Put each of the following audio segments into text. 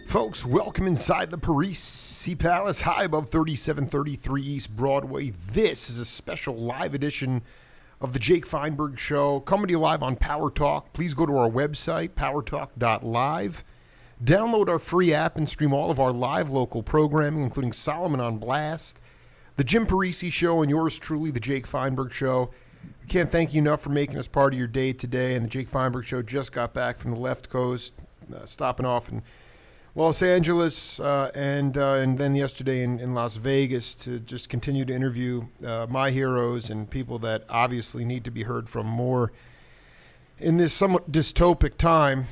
Folks, welcome inside the Parisi Palace, high above 3733 East Broadway. This is a special live edition of the Jake Feinberg Show, coming to you live on Power Talk. Please go to our website, powertalk.live. Download our free app and stream all of our live local programming, including Solomon on Blast, the Jim Parisi Show, and yours truly, the Jake Feinberg Show. We can't thank you enough for making us part of your day today. And the Jake Feinberg Show just got back from the left coast, stopping off in Los Angeles, and then yesterday in Las Vegas to just continue to interview my heroes and people that obviously need to be heard from more. In this somewhat dystopic time,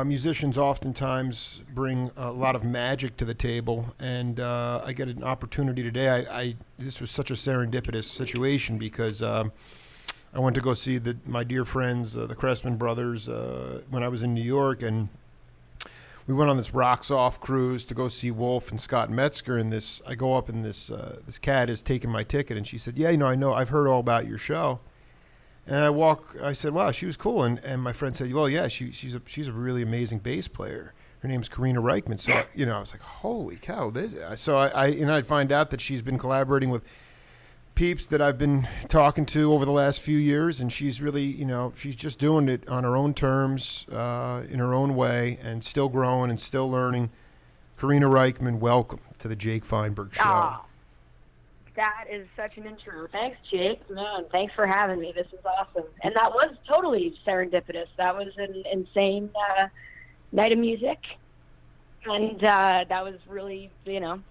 musicians oftentimes bring a lot of magic to the table, and I get an opportunity today. This was such a serendipitous situation because I went to go see my dear friends, the Cressman brothers, when I was in New York, and we went on this Rocks Off cruise to go see Wolf and Scott Metzger, and I go up and this cat is taking my ticket, and she said, yeah, I know, I've heard all about your show. And I said, wow, she was cool. And my friend said, well, yeah, she's a really amazing bass player. Her name's Karina Rykman. So, I was like, holy cow. So I find out that she's been collaborating with peeps that I've been talking to over the last few years, and she's really, she's just doing it on her own terms, in her own way, and still growing and still learning. Karina Rykman, welcome to the Jake Feinberg Show. Oh, that is such an intro. Thanks, Jake. Man, thanks for having me. This is awesome. And that was totally serendipitous. That was an insane night of music. And that was really,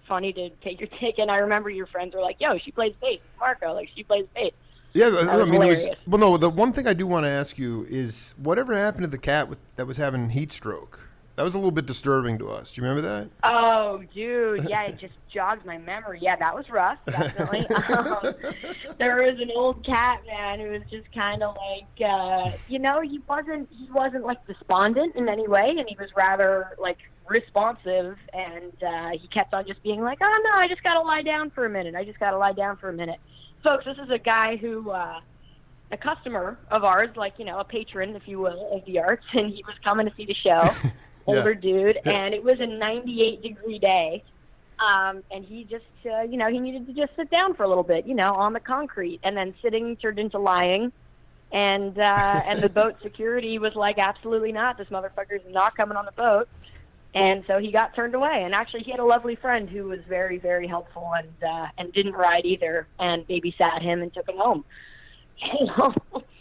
funny to take your ticket. And I remember your friends were like, yo, she plays bass. Marco, she plays bass. Yeah, the one thing I do want to ask you is whatever happened to the cat that was having heat stroke? That was a little bit disturbing to us. Do you remember that? Oh, dude. Yeah, it just jogs my memory. Yeah, that was rough, definitely. There was an old cat, man, who was just kind of like, he wasn't like despondent in any way, and he was rather like responsive, and he kept on just being like, oh, no, I just got to lie down for a minute. Folks, this is a guy who, a customer of ours, a patron, if you will, of the arts, and he was coming to see the show. Older dude, and it was a 98-degree day, and he just, he needed to just sit down for a little bit, on the concrete, and then sitting turned into lying, and the boat security was like, absolutely not, this motherfucker's not coming on the boat, and so he got turned away, and actually he had a lovely friend who was very, very helpful, and didn't ride either, and babysat him and took him home.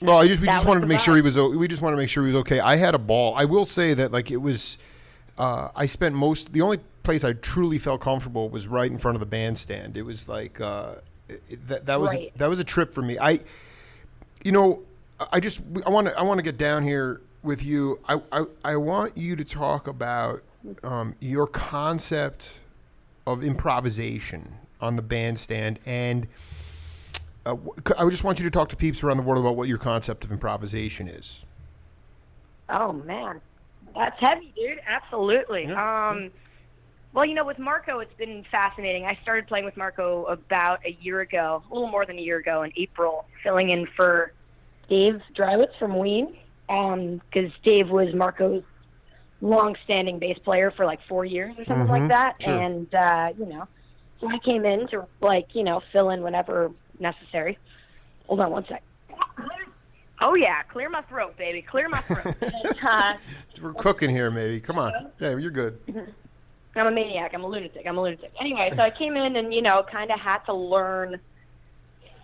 Well, we just wanted to make sure he was okay. I had a ball. I will say that it was. I spent the only place I truly felt comfortable was right in front of the bandstand. It was like that was right. That was a trip for me. I want to get down here with you. I want you to talk about your concept of improvisation on the bandstand, and I just want you to talk to peeps around the world about what your concept of improvisation is. Oh, man. That's heavy, dude. Absolutely. Yeah. Well, with Marco, it's been fascinating. I started playing with Marco about a little more than a year ago in April, filling in for Dave Drywitz from Wien, because Dave was Marco's long-standing bass player for 4 years or something like that. Sure. And, so I came in to, fill in whenever necessary. Hold on one sec. Oh, yeah. Clear my throat, baby. Clear my throat. We're cooking here, maybe. Come on. Yeah, you're good. I'm a maniac. I'm a lunatic. Anyway, so I came in and, kind of had to learn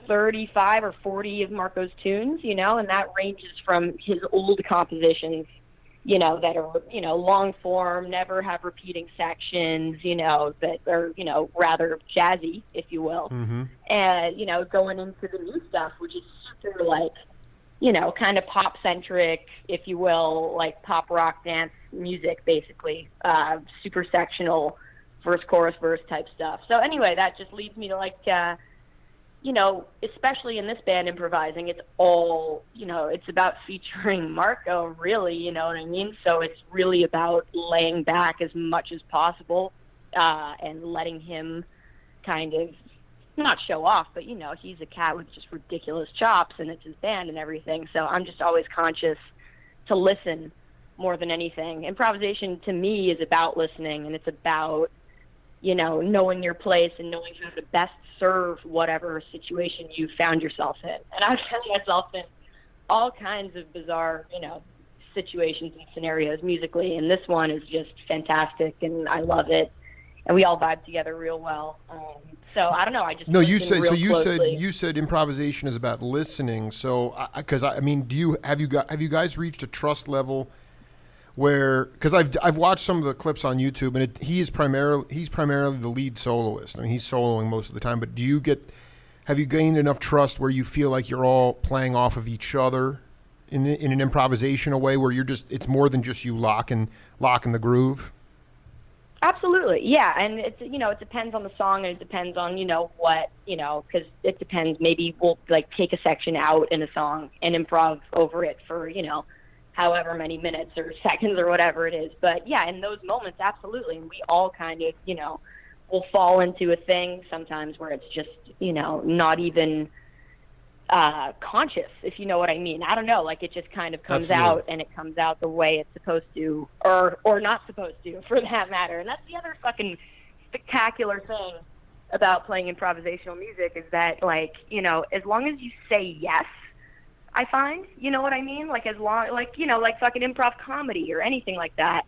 35 or 40 of Marco's tunes, and that ranges from his old compositions, that are, long form, never have repeating sections, that are, rather jazzy, if you will. Mm-hmm. And, going into the new stuff, which is super, kind of pop-centric, if you will, pop rock dance music, basically, super sectional, verse, chorus, verse type stuff. So anyway, that just leads me to, especially in this band improvising, it's all, it's about featuring Marco, really, you know what I mean? So it's really about laying back as much as possible and letting him kind of, not show off, but, he's a cat with just ridiculous chops, and it's his band and everything. So I'm just always conscious to listen more than anything. Improvisation to me is about listening, and it's about, you know, knowing your place and knowing how to best serve whatever situation you found yourself in. And I've found myself in all kinds of bizarre, you know, situations and scenarios musically, and this one is just fantastic, and I love it. And we all vibe together real well. So I don't know. I just no. You listen said real closely. you said improvisation is about listening. So because I mean, have you guys reached a trust level where, because I've watched some of the clips on YouTube, and he's primarily the lead soloist. I mean, he's soloing most of the time. But have you gained enough trust where you feel like you're all playing off of each other in an improvisational way, where it's more than just you locking the groove? Absolutely, yeah, and it's, you know, it depends on the song, and it depends on, you know, what, you know, because it depends. Maybe we'll like take a section out in a song and improv over it for, you know, however many minutes or seconds or whatever it is. But yeah, in those moments, absolutely, and we all kind of, you know, will fall into a thing sometimes where it's just, you know, not even conscious, if you know what I mean. I don't know, like it just kind of comes Absolutely. out, and it comes out the way it's supposed to, or not supposed to, for that matter. And that's the other fucking spectacular thing about playing improvisational music, is that, like, you know, as long as you say yes, I find, you know what I mean? Like, as long, like, you know, like fucking improv comedy or anything like that,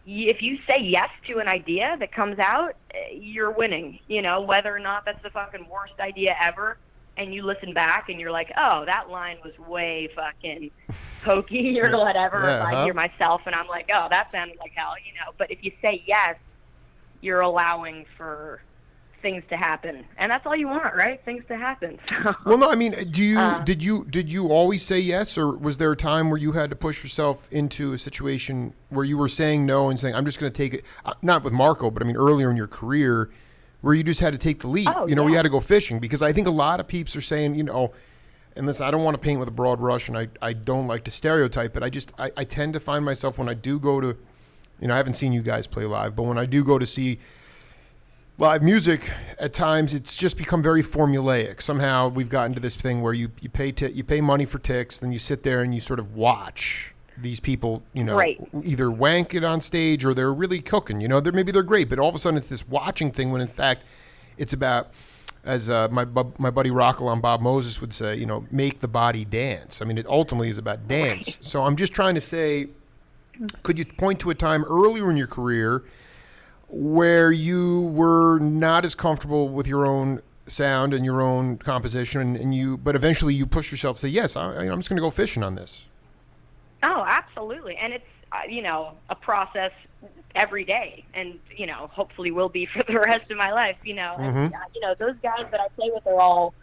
if you say yes to an idea that comes out, you're winning, you know, whether or not that's the fucking worst idea ever. And you listen back and you're like, oh, that line was way fucking hokey or whatever. Yeah, I hear myself and I'm like, oh, that sounded like hell, you know. But if you say yes, you're allowing for things to happen, and that's all you want, right? Things to happen. So, Well, no, I mean, did you always say yes, or was there a time where you had to push yourself into a situation where you were saying no and saying, I'm just going to take it, not with Marco, but I mean earlier in your career, where you just had to take the lead, Oh, you know, yeah. you had to go fishing? Because I think a lot of peeps are saying, you know, and listen, I don't want to paint with a broad brush, and I don't like to stereotype, but I tend to find myself when I do go to, you know, I haven't seen you guys play live, but when I do go to see live music, at times it's just become very formulaic. Somehow we've gotten to this thing where you pay money for ticks, then you sit there and you sort of watch these people, you know, Right. either wank it on stage or they're really cooking. You know, maybe they're great, but all of a sudden it's this watching thing, when in fact it's about, as my buddy Rockalon Bob Moses would say, you know, make the body dance. I mean, it ultimately is about dance. Right. So I'm just trying to say, could you point to a time earlier in your career where you were not as comfortable with your own sound and your own composition, but eventually you pushed yourself to say, yes, I'm just going to go fishing on this? Oh, absolutely. And it's, you know, a process every day, and, you know, hopefully will be for the rest of my life, you know. And, you know, those guys that I play with are all,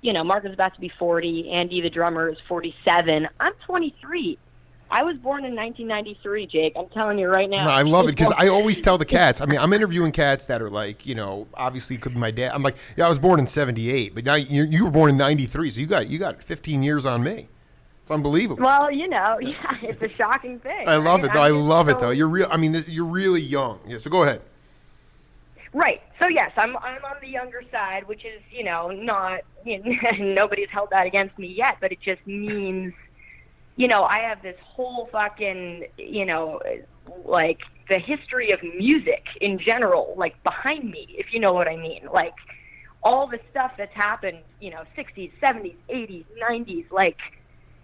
you know, Mark is about to be 40, Andy, the drummer, is 47. I'm 23. I was born in 1993, Jake. I'm telling you right now. No, I love it, because I always tell the cats, I mean, I'm interviewing cats that are like, you know, obviously it could be my dad. I'm like, yeah, I was born in 78, but now you were born in 93, so you got 15 years on me. It's unbelievable. Well, you know, yeah, it's a shocking thing. I love right? it, though. I I'm just love it, so- though. You're real. I mean, you're really young. Yeah, so go ahead. Right. So yes, I'm on the younger side, which is, you know, not, you know, nobody's held that against me yet, but it just means, you know, I have this whole fucking, you know, like the history of music in general, like behind me, if you know what I mean. Like all the stuff that's happened, you know, 60s, 70s, 80s, 90s, like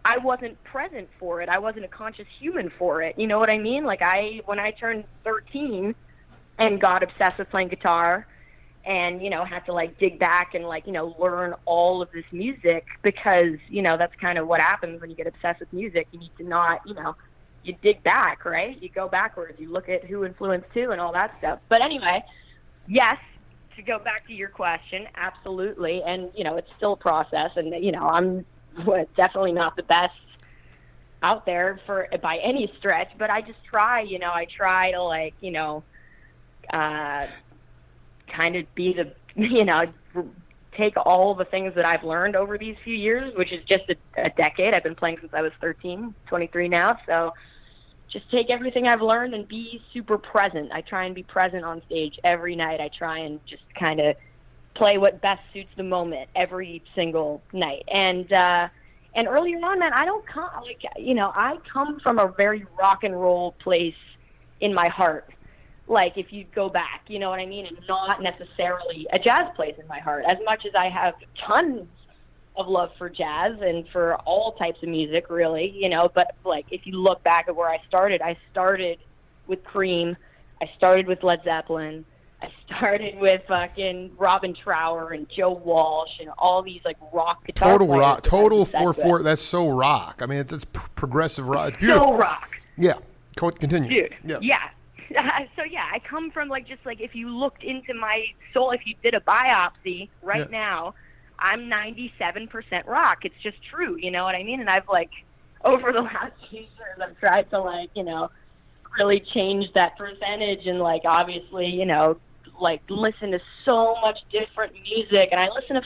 I wasn't present for it. I wasn't a conscious human for it. You know what I mean? Like when I turned 13 and got obsessed with playing guitar, and, you know, had to like dig back and like, you know, learn all of this music, because, you know, that's kind of what happens when you get obsessed with music. You need to not, you know, you dig back, right? You go backwards, you look at who influenced who and all that stuff. But anyway, yes, to go back to your question, absolutely. And, you know, it's still a process, and, you know, I'm definitely not the best out there by any stretch, but I just try, you know, I try to like, you know, kind of be the, you know, take all the things that I've learned over these few years, which is just a decade. I've been playing since I was 13, 23 now. So just take everything I've learned and be super present. I try and be present on stage every night. I try and just kind of play what best suits the moment every single night. And And earlier on, man, I don't come, like, you know, I come from a very rock and roll place in my heart. Like, if you go back, you know what I mean? And not necessarily a jazz place in my heart. As much as I have tons of love for jazz and for all types of music, really, you know. But, like, if you look back at where I started with Cream. I started with Led Zeppelin. I started with fucking Robin Trower and Joe Walsh and all these like rock guitar Total players rock, that I total was obsessed with. 4/4. That's so rock. I mean, it's progressive rock. It's beautiful. So rock, Yeah. Continue. dude. Yeah. So yeah, I come from like just like if you looked into my soul, if you did a biopsy right now, I'm 97% rock. It's just true, you know what I mean? And I've like over the last few years, I've tried to like, you know, really change that percentage and like obviously, you know, like listen to so much different music. And I listen to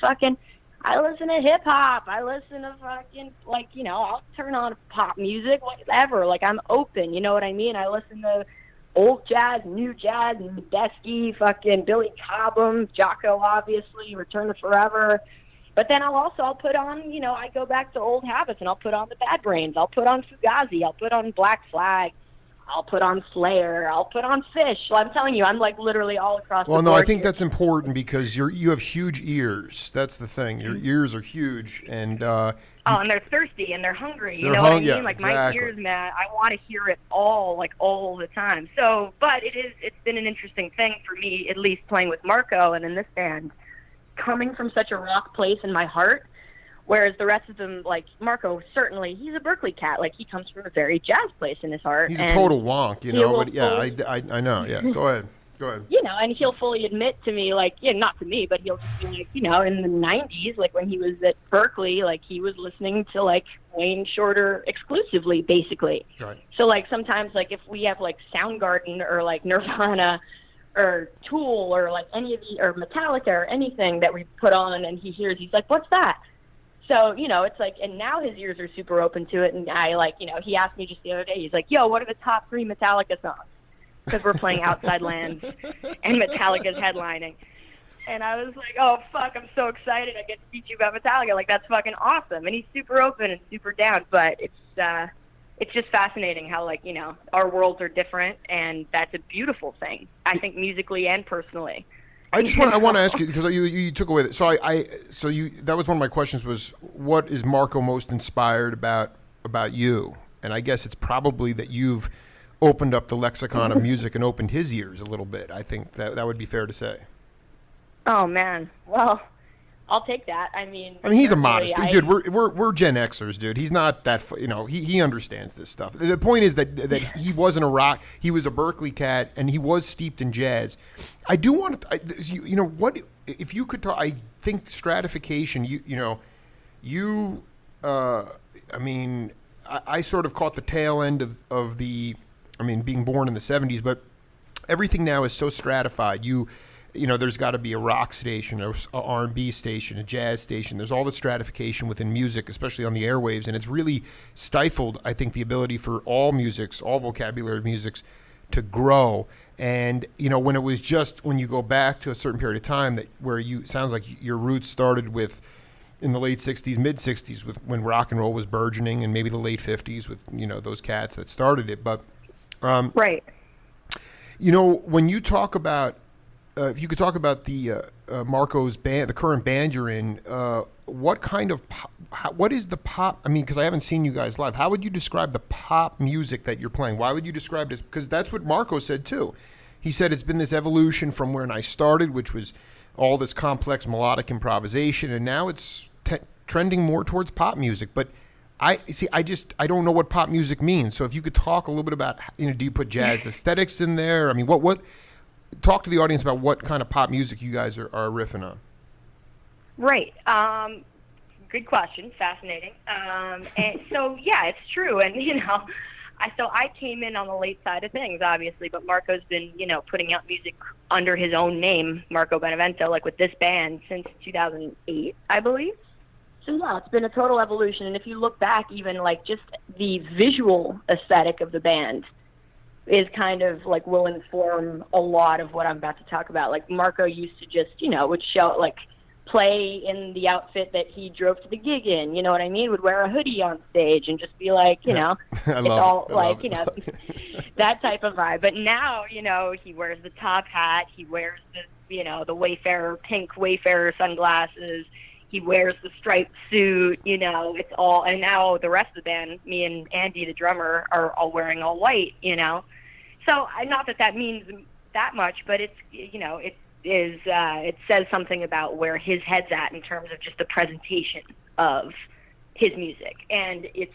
hip hop. I listen to fucking like, you know, I'll turn on pop music, whatever. Like I'm open, you know what I mean? I listen to old jazz, new jazz, Medeski, fucking Billy Cobham, Jocko, obviously, Return to Forever. But then I'll put on, you know, I go back to old habits and I'll put on the Bad Brains. I'll put on Fugazi. I'll put on Black Flag. I'll put on Slayer. I'll put on Fish. Well, I'm telling you, I'm like literally all across the board. Well, no, I think that's important because you have huge ears. That's the thing. Your ears are huge, and and they're thirsty and they're hungry. You know what I mean? Yeah, like exactly. My ears, man, I want to hear it all, like all the time. So, but it's been an interesting thing for me, at least playing with Marco and in this band, coming from such a rock place in my heart. Whereas the rest of them, like Marco, certainly he's a Berkeley cat. Like he comes from a very jazz place in his heart. He's a total wonk, you know. But yeah, I know. Yeah, go ahead. You know, and he'll fully admit to me, like, yeah, not to me, but he'll just be like, you know, in the '90s, like when he was at Berkeley, like he was listening to like Wayne Shorter exclusively, basically. Right. So like sometimes, like if we have like Soundgarden or like Nirvana or Tool or like any of the or Metallica or anything that we put on, and he hears, he's like, what's that? So, you know, it's like, and now his ears are super open to it. And I like, you know, he asked me just the other day, he's like, yo, what are the top 3 Metallica songs? Because we're playing Outside Lands and Metallica's headlining. And I was like, oh, fuck, I'm so excited. I get to teach you about Metallica. Like, that's fucking awesome. And he's super open and super down. But it's just fascinating how, like, you know, our worlds are different. And that's a beautiful thing, I think, musically and personally. I want to ask you because you took away that. So that was one of my questions was what is Marco most inspired about you? And I guess it's probably that you've opened up the lexicon of music and opened his ears a little bit. I think that would be fair to say. Oh man, well, I'll take that. I mean, he's a modest dude. We're Gen Xers, dude. He's not that. You know, he understands this stuff. The point is that he wasn't a rock. He was a Berkeley cat, and he was steeped in jazz. I do want to. You know what? If you could talk, I think stratification. I mean, I sort of caught the tail end of the. I mean, being born in the '70s, but everything now is so stratified. You know, there's got to be a rock station, or a R&B station, a jazz station. There's all the stratification within music, especially on the airwaves, and it's really stifled, I think, the ability for all musics, all vocabulary of musics, to grow. And you know, when you go back to a certain period of time where sounds like your roots started with in the late '60s, mid '60s, when rock and roll was burgeoning, and maybe the late '50s with those cats that started it. But right. You know, when you talk about if you could talk about the Marco's band, the current band you're in, what is the pop? I mean, because I haven't seen you guys live. How would you describe the pop music that you're playing? Why would you describe this? Because that's what Marco said too. He said it's been this evolution from when I started, which was all this complex melodic improvisation, and now it's trending more towards pop music. But I don't know what pop music means. So if you could talk a little bit about, do you put jazz aesthetics in there? I mean, what? Talk to the audience about what kind of pop music you guys are riffing on. Right. Good question. Fascinating. And so, yeah, it's true. And, I came in on the late side of things, obviously, but Marco's been, putting out music under his own name, Marco Benevento, like with this band since 2008, I believe. So, yeah, it's been a total evolution. And if you look back, even like just the visual aesthetic of the band is kind of like will inform a lot of what I'm about to talk about. Like Marco used to just, would show like play in the outfit that he drove to the gig in, you know what I mean? Would wear a hoodie on stage and just be like, you know, it's all like, you know, that type of vibe. But now, you know, he wears the top hat, he wears the, you know, the Wayfarer, pink Wayfarer sunglasses, he wears the striped suit, you know, it's all, and now the rest of the band, me and Andy, the drummer, are all wearing all white, you know. So, not that means that much, but it's, you know, it says something about where his head's at in terms of just the presentation of his music. And it's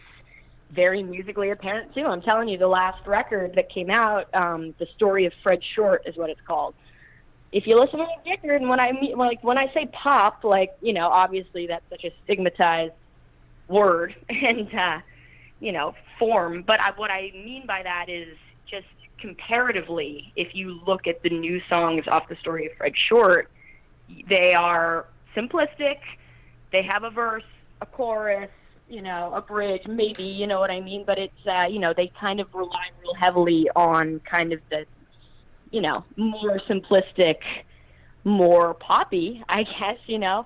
very musically apparent, too. I'm telling you, the last record that came out, The Story of Fred Short is what it's called. If you listen to the record, and when I say pop, like, you know, obviously that's such a stigmatized word and, you know, form. But what I mean by that is just comparatively, if you look at the new songs off The Story of Fred Short, they are simplistic. They have a verse, a chorus, you know, a bridge, maybe, you know what I mean? But it's, you know, they kind of rely real heavily on kind of the, you know, more simplistic, more poppy, I guess, you know.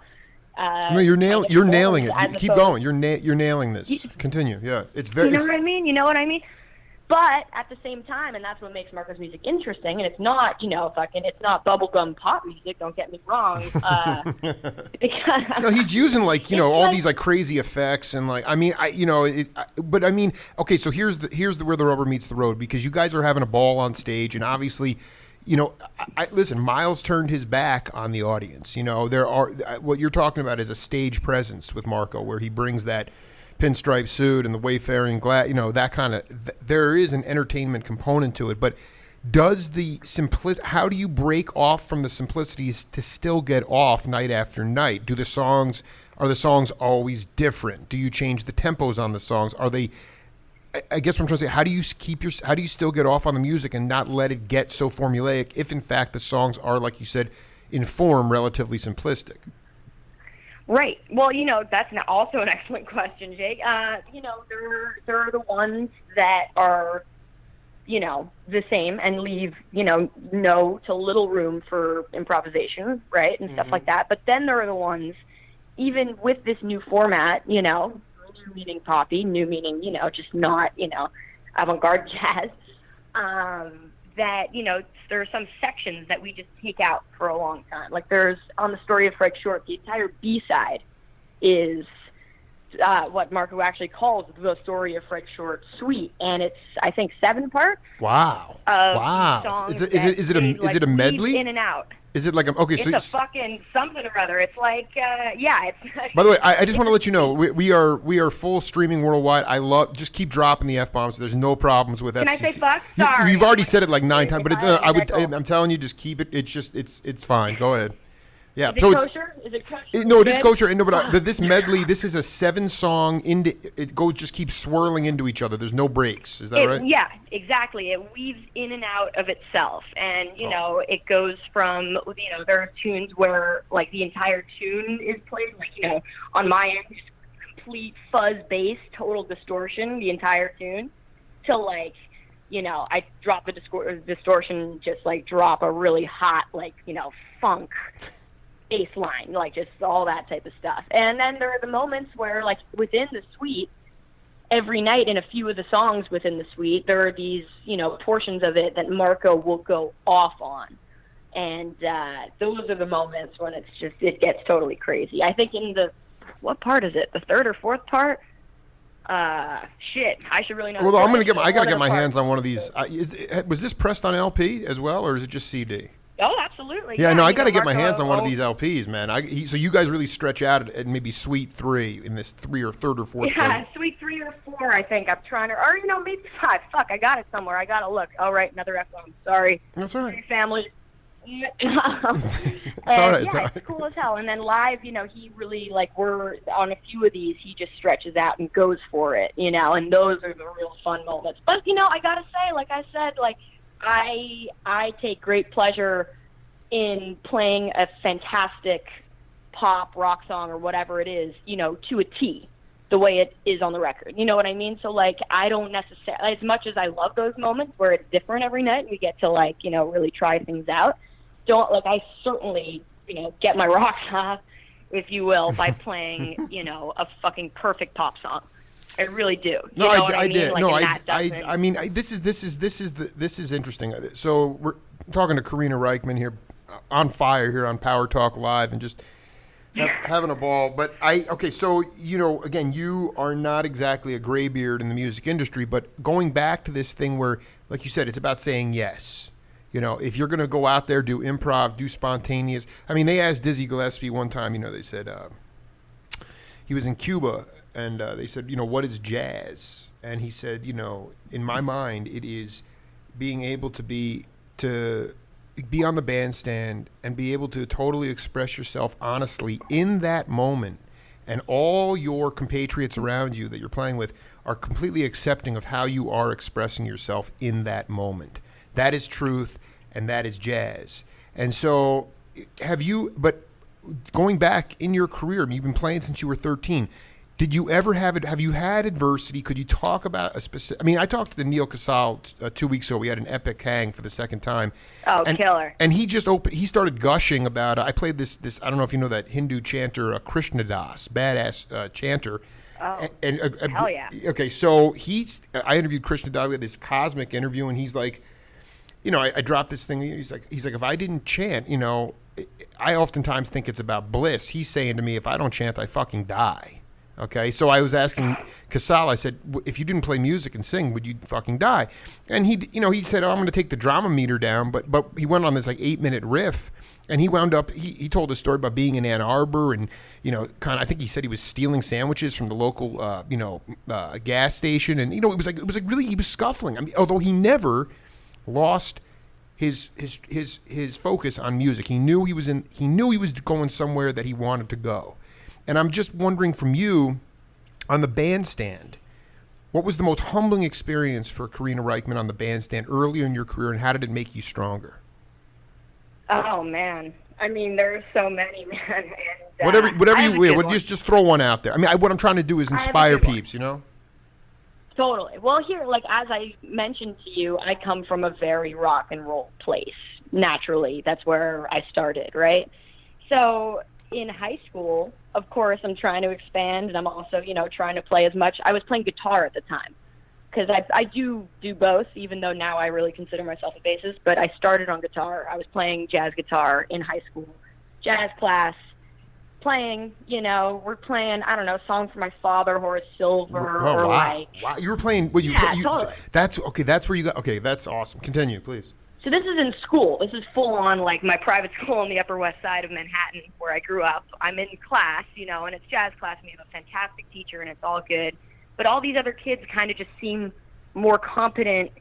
No, you're nailing it. Keep going. You're nailing this. Continue. Yeah, it's very. You know what I mean? You know what I mean? But at the same time, and that's what makes Marco's music interesting, and it's not, you know, it's not bubblegum pop music, don't get me wrong. No, he's using, like, you know, all these, like, crazy effects and, like, I mean, but I mean, okay, so here's where the rubber meets the road, because you guys are having a ball on stage, and obviously, you know, listen, Miles turned his back on the audience. You know, what you're talking about is a stage presence with Marco, where he brings that pinstripe suit and the wayfaring glass, you know, that kind of, there is an entertainment component to it, but does the how do you break off from the simplicities to still get off night after night? Are the songs always different? Do you change the tempos on the songs? Are they, I guess what I'm trying to say, how do you still get off on the music and not let it get so formulaic if in fact the songs are, like you said, in form relatively simplistic? Right. Well, you know, that's also an excellent question, Jake. You know, there are the ones that are, you know, the same and leave, you know, no to little room for improvisation, right, and stuff like that. But then there are the ones, even with this new format, you know, new meaning poppy, new meaning, you know, just not, you know, avant-garde jazz, that, you know, there are some sections that we just take out for a long time. Like there's, on The Story of Fred Short, the entire B-side is what Marco actually calls The Story of Fred Short Suite, and it's, I think, 7 parts. Wow. Wow. Is it a medley? In and out. Is it like okay? It's a fucking something or other. It's like yeah. It's. By the way, I just want to let you know we are full streaming worldwide. Just keep dropping the F-bombs. There's no problems with FCC. Can I say fuck? Sorry. You've already said it like 9 times, but I'm telling you, just keep it. It's fine. Go ahead. Yeah. Is it kosher? Is it kosher? No, it is kosher. No, but this medley, this is a 7-song. It just keeps swirling into each other. There's no breaks. Is that right? Yeah, exactly. It weaves in and out of itself, and you know, it goes from, you know, there are tunes where like the entire tune is played, like, you know, on my end, just complete fuzz bass, total distortion, the entire tune, to like, you know, I drop the distortion, just like drop a really hot, like, you know, funk bass line, like just all that type of stuff. And then there are the moments where, like, within the suite, every night in a few of the songs within the suite, there are these, you know, portions of it that Marco will go off on. And those are the moments when it gets totally crazy. I think in what part is it? The 3rd or 4th part? Shit, I should really know. Well, I gotta get my hands on one of these. Was this pressed on LP as well, or is it just CD? Oh, absolutely. Yeah, no, I got to get my hands on one of these LPs, man. So you guys really stretch out at maybe Suite 3 in this 3rd or 4th Yeah, segment. Suite 3 or 4, I think. I'm trying to, or, you know, maybe 5. Fuck, I got it somewhere. I got to look. Oh, right, another F-bomb. Sorry. That's all right. Family. It's all right. It's cool as hell. And then live, you know, he really, like, we're on a few of these, he just stretches out and goes for it, you know, and those are the real fun moments. But, you know, I got to say, like I said, like, I take great pleasure in playing a fantastic pop rock song or whatever it is, you know, to a T, the way it is on the record. You know what I mean? So, like, I don't necessarily, as much as I love those moments where it's different every night and we get to, like, you know, really try things out, I certainly, you know, get my rocks off if you will, by playing, you know, a fucking perfect pop song. I really do. You No, know what I mean? did. Like, No, I mean, this is interesting. So we're talking to Karina Rykman here, on fire here on Power Talk Live, and just having a ball. But okay, so, you know, again, you are not exactly a graybeard in the music industry, but going back to this thing where, like you said, it's about saying yes. You know, if you're going to go out there, do improv, do spontaneous. I mean, they asked Dizzy Gillespie one time, you know, they said he was in Cuba, and they said, you know, what is jazz? And he said, you know, in my mind, it is being able to be on the bandstand and be able to totally express yourself honestly in that moment. And all your compatriots around you that you're playing with are completely accepting of how you are expressing yourself in that moment. That is truth, and that is jazz. And so but going back in your career, I mean, you've been playing since you were 13. Did you ever have you had adversity? Could you talk about a specific, I mean, I talked to Neil Casal 2 weeks ago. We had an epic hang for the second time. Oh, killer. And he just he started gushing about, I played this, I don't know if you know that Hindu chanter, Krishna Das, badass chanter. Oh, hell yeah. Okay, so I interviewed Krishna Das. We had this cosmic interview, and he's like, you know, I dropped this thing. He's like, if I didn't chant, you know, I oftentimes think it's about bliss. He's saying to me, if I don't chant, I fucking die. Okay, so I was asking Casal, I said, if you didn't play music and sing, would you fucking die? And he said, oh, I'm going to take the drama meter down, but he went on this like 8-minute riff, and he wound up, he told a story about being in Ann Arbor, and, you know, I think he said he was stealing sandwiches from the local, gas station, and, you know, it was like really, he was scuffling. I mean, although he never lost his focus on music. He knew he was going somewhere that he wanted to go. And I'm just wondering from you, on the bandstand, what was the most humbling experience for Karina Rykman on the bandstand earlier in your career, and how did it make you stronger? Oh, man. I mean, there's so many, man. And, whatever you will, just throw one out there. I mean, what I'm trying to do is inspire peeps, you know? Totally. Well, here, like, as I mentioned to you, I come from a very rock and roll place. Naturally, that's where I started, right? So in high school, of course, I'm trying to expand, and I'm also, you know, trying to play as much. I was playing guitar at the time, because I do both, even though now I really consider myself a bassist, but I started on guitar. I was playing jazz guitar in high school, jazz class, playing, you know, we're playing, I don't know, Song for My Father, Horace Silver, wow. like... Wow, you were playing... Totally. That's where you got... Okay, that's awesome. Continue, please. So this is in school. This is full on, like, my private school on the Upper West Side of Manhattan, where I grew up. I'm in class, you know, and it's jazz class, and we have a fantastic teacher, and it's all good. But all these other kids kind of just seem more competent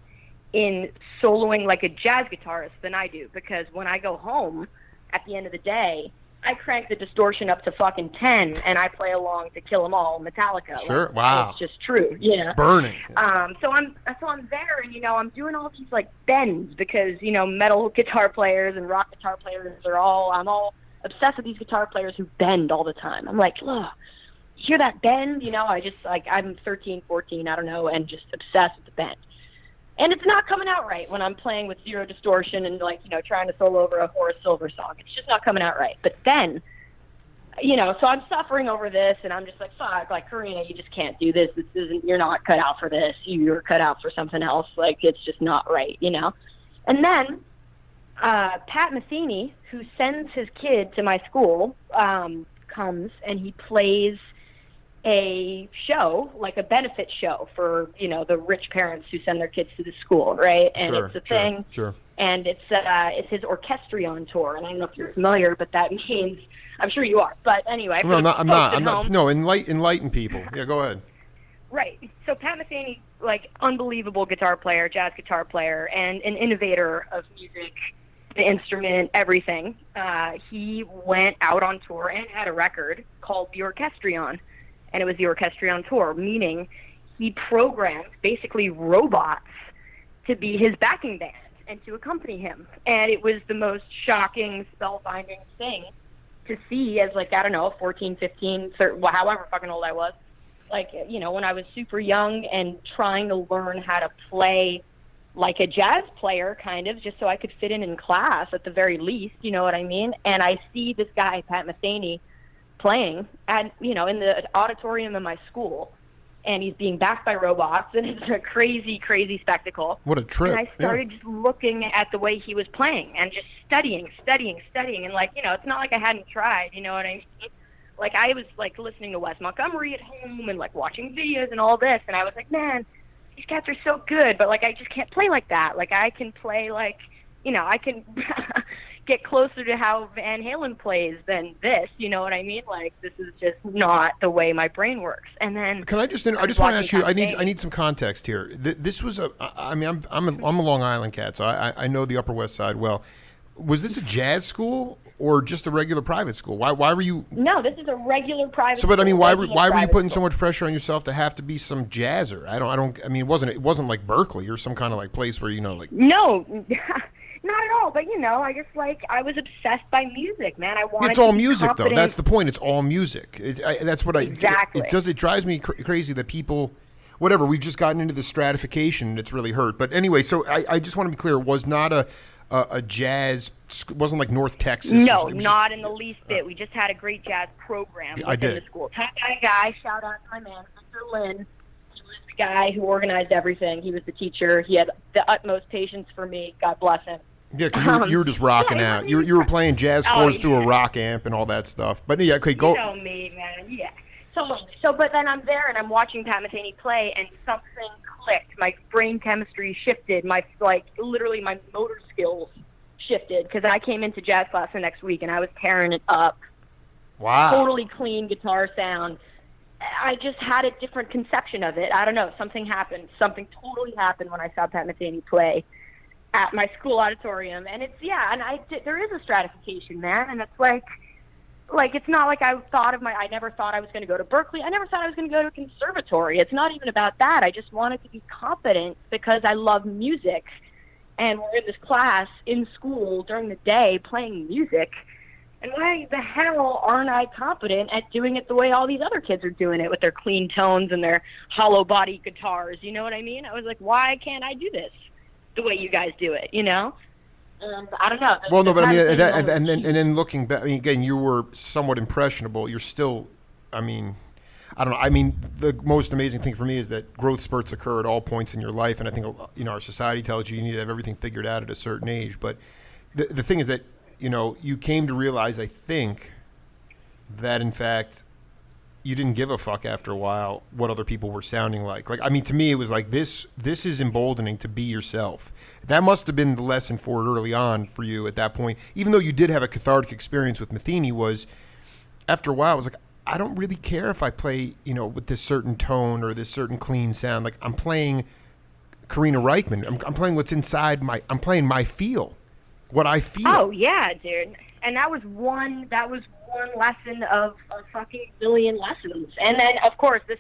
in soloing like a jazz guitarist than I do, because when I go home at the end of the day, I crank the distortion up to fucking 10, and I play along to Kill 'Em All, Metallica. Sure, like, wow. It's just true, yeah. Burning. So I'm there, and, you know, I'm doing all these, like, bends, because, you know, metal guitar players and rock guitar players I'm all obsessed with these guitar players who bend all the time. I'm like, ugh, you hear that bend? You know, I'm 13, 14, I don't know, and just obsessed with the bend. And it's not coming out right when I'm playing with zero distortion and, like, you know, trying to solo over a Horace Silver song. It's just not coming out right. But then, you know, so I'm suffering over this, and I'm just like, fuck, like, Karina, you just can't do this. You're not cut out for this. You're cut out for something else. Like, it's just not right, you know? And then Pat Metheny, who sends his kid to my school, comes and he plays a show, like a benefit show for, you know, the rich parents who send their kids to the school, right? And it's a thing. Sure. And it's his orchestrion tour, and I don't know if you're familiar, but that means, I'm sure you are. But anyway, I'm not. No, enlighten people. Yeah, go ahead. Right. So Pat Metheny, like, unbelievable guitar player, jazz guitar player, and an innovator of music, the instrument, everything. He went out on tour and had a record called the Orchestrion. And it was the Orchestrion tour, meaning he programmed basically robots to be his backing band and to accompany him. And it was the most shocking, spellbinding thing to see as, like, I don't know, 14, 15, however fucking old I was. Like, you know, when I was super young and trying to learn how to play like a jazz player, kind of, just so I could fit in class at the very least, you know what I mean? And I see this guy, Pat Metheny, playing at, you know, in the auditorium of my school, and he's being backed by robots, and it's a crazy, crazy spectacle. What a trip. And I started just looking at the way he was playing and just studying. And, like, you know, it's not like I hadn't tried, you know what I mean? Like, I was, like, listening to Wes Montgomery at home and, like, watching videos and all this, and I was like, man, these cats are so good, but, like, I just can't play like that. Like, I can play, like, you know, I can get closer to how Van Halen plays than this, you know what I mean? Like, this is just not the way my brain works. And then can I just I just want to ask you, I need some context here. This was I'm a Long Island cat, so I know the Upper West Side well. Was this a jazz school or just a regular private school? Why were you? No, this is a regular private. So, but I mean, why were you putting so school. much pressure on yourself to have to be some jazzer? I mean, it wasn't like Berkeley or some kind of like place where, you know, like. No, not at all. But, you know, I just, like, I was obsessed by music, man. I wanted. It's all to be music, confident. though. That's the point. It's all music. That's what Exactly. It drives me crazy that people. Whatever. We've just gotten into the stratification, and it's really hurt. But anyway, so I just want to be clear. It was not a jazz. It wasn't like North Texas. No, not in the least bit. We just had a great jazz program within the school. Top guy, shout out to my man, Mr. Lynn. He was the guy who organized everything. He was the teacher. He had the utmost patience for me. God bless him. Yeah, because you were just rocking out. You were playing jazz chords through a rock amp and all that stuff. But yeah, okay, go. You know me, man. Yeah. So, but then I'm there and I'm watching Pat Metheny play, and something clicked. My brain chemistry shifted. Literally my motor skills shifted, because I came into jazz class the next week and I was tearing it up. Wow. Totally clean guitar sound. I just had a different conception of it. I don't know. Something happened. Something totally happened when I saw Pat Metheny play at my school auditorium. And there is a stratification, man. And it's like it's not like I never thought I was going to go to Berkeley. I never thought I was going to go to a conservatory. It's not even about that. I just wanted to be competent because I love music. And we're in this class in school during the day playing music. And why the hell aren't I competent at doing it the way all these other kids are doing it with their clean tones and their hollow body guitars? You know what I mean? I was like, why can't I do this the way you guys do it, you know? I don't know. Well, no, but I mean, and then looking back, I mean, again, you were somewhat impressionable. You're still, I mean, I don't know. I mean, the most amazing thing for me is that growth spurts occur at all points in your life, and I think, you know, our society tells you need to have everything figured out at a certain age. But the thing is that, you know, you came to realize, I think, that in fact you didn't give a fuck after a while what other people were sounding like. Like, I mean, to me, it was like this is emboldening to be yourself. That must have been the lesson for it early on for you at that point. Even though you did have a cathartic experience with Metheny, was after a while, I was like, I don't really care if I play, you know, with this certain tone or this certain clean sound. Like, I'm playing Karina Rykman. I'm playing what's inside I'm playing my feel, what I feel. Oh yeah, dude. And that was one lesson of a fucking billion lessons. And then, of course, this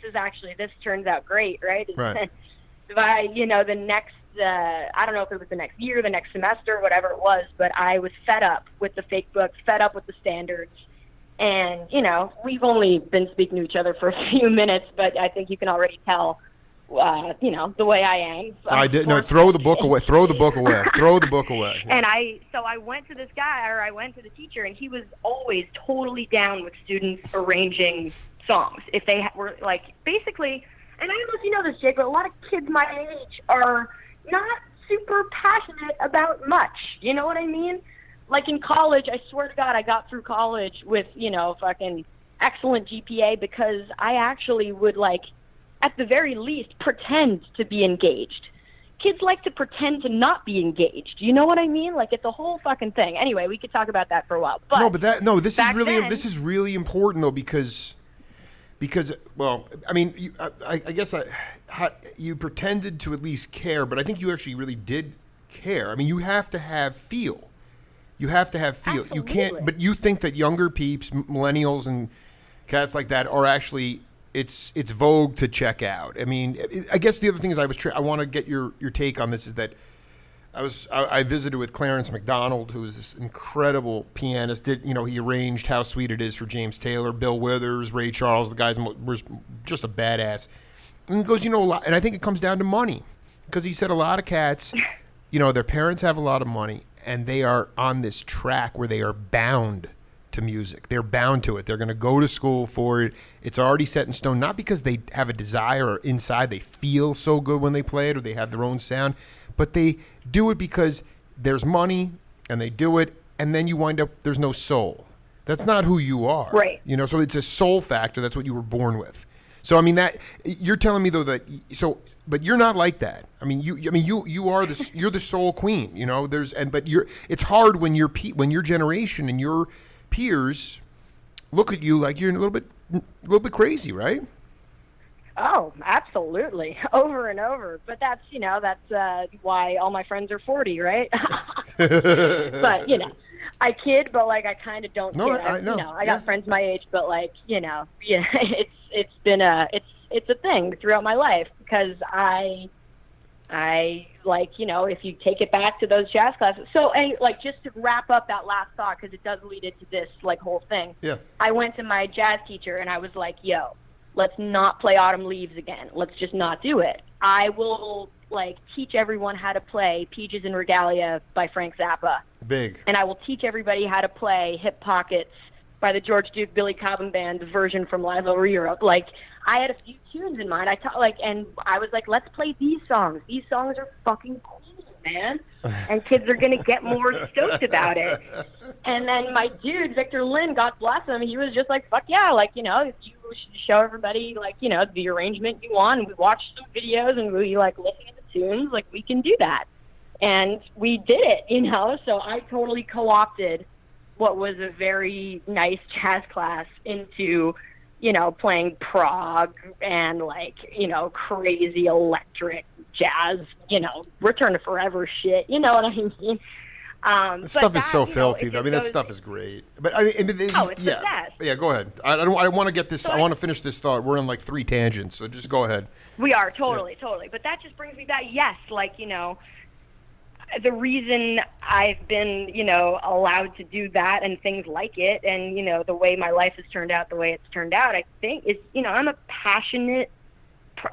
turns out great, right? Right. By, you know, the next, I don't know if it was the next year, the next semester, whatever it was, but I was fed up with the fake books, fed up with the standards. And, you know, we've only been speaking to each other for a few minutes, but I think you can already tell, you know, the way I am. I did. No, throw the book away. Throw the book away. Throw the book away. And I went to this guy, or I went to the teacher, and he was always totally down with students arranging songs. If they were, like, basically, and I don't know if you know this, Jake, but a lot of kids my age are not super passionate about much. You know what I mean? Like, in college, I swear to God, I got through college with, you know, fucking excellent GPA because I actually would, like, at the very least, pretend to be engaged. Kids like to pretend to not be engaged. You know what I mean? Like, it's a whole fucking thing. Anyway, we could talk about that for a while. But this is really important though, because well, I mean, I guess you pretended to at least care, but I think you actually really did care. I mean, you have to have feel. You have to have feel. Absolutely. You can't. But you think that younger peeps, millennials, and cats like that are actually. It's vogue to check out. I mean, I guess the other thing is I want to get your take on this, is that I visited with Clarence McDonald, who is this incredible pianist. He arranged How Sweet It Is for James Taylor, Bill Withers, Ray Charles. The guy's was just a badass. And he goes, a lot, and I think it comes down to money, because he said a lot of cats, their parents have a lot of money, and they are on this track where they are bound to music. They're bound to it. They're going to go to school for it. It's already set in stone, not because they have a desire or inside they feel so good when they play it or they have their own sound, but they do it because there's money and they do it, and then you wind up, there's no soul. That's not who you are. Right. You know, so it's a soul factor. That's what you were born with. So I mean that you're telling me though that but you're not like that. I mean you are you're the soul queen. You know, it's hard when your generation and your peers look at you like you're a little bit crazy, right? Oh, absolutely, over and over. But that's why all my friends are 40, right? But I kid, but like I kind of don't. No, kid. I know. I got friends my age, but like it's been it's a thing throughout my life because I like if you take it back to those jazz classes. So like just to wrap up that last thought because it does lead into this like whole thing. Yeah. I went to my jazz teacher and I was like, yo, let's not play Autumn Leaves again. Let's just not do it. I will like teach everyone how to play Peaches and Regalia by Frank Zappa. Big. And I will teach everybody how to play Hip Pockets by the George Duke Billy Cobham Band version from Live Over Europe. Like I had a few tunes in mind. And I was like, let's play these songs. These songs are fucking cool, man. And kids are gonna get more stoked about it. And then my dude, Victor Lynn, God bless him, he was just like, fuck yeah, like, you should show everybody, like, the arrangement you want. And we watched some videos and we, like, listen to the tunes. Like, we can do that. And we did it, So I totally co-opted what was a very nice jazz class into, playing prog and, like, crazy electric jazz, Return to Forever shit. You know what I mean? This stuff is so filthy, though. I mean, that stuff is great. But I mean, it's the best. Yeah, go ahead. I want to get this. I want to finish this thought. We're on like 3 tangents, so just go ahead. We are totally. But that just brings me back. Yes, like the reason I've been allowed to do that and things like it, and the way my life has turned out, the way it's turned out, I think is I'm a passionate.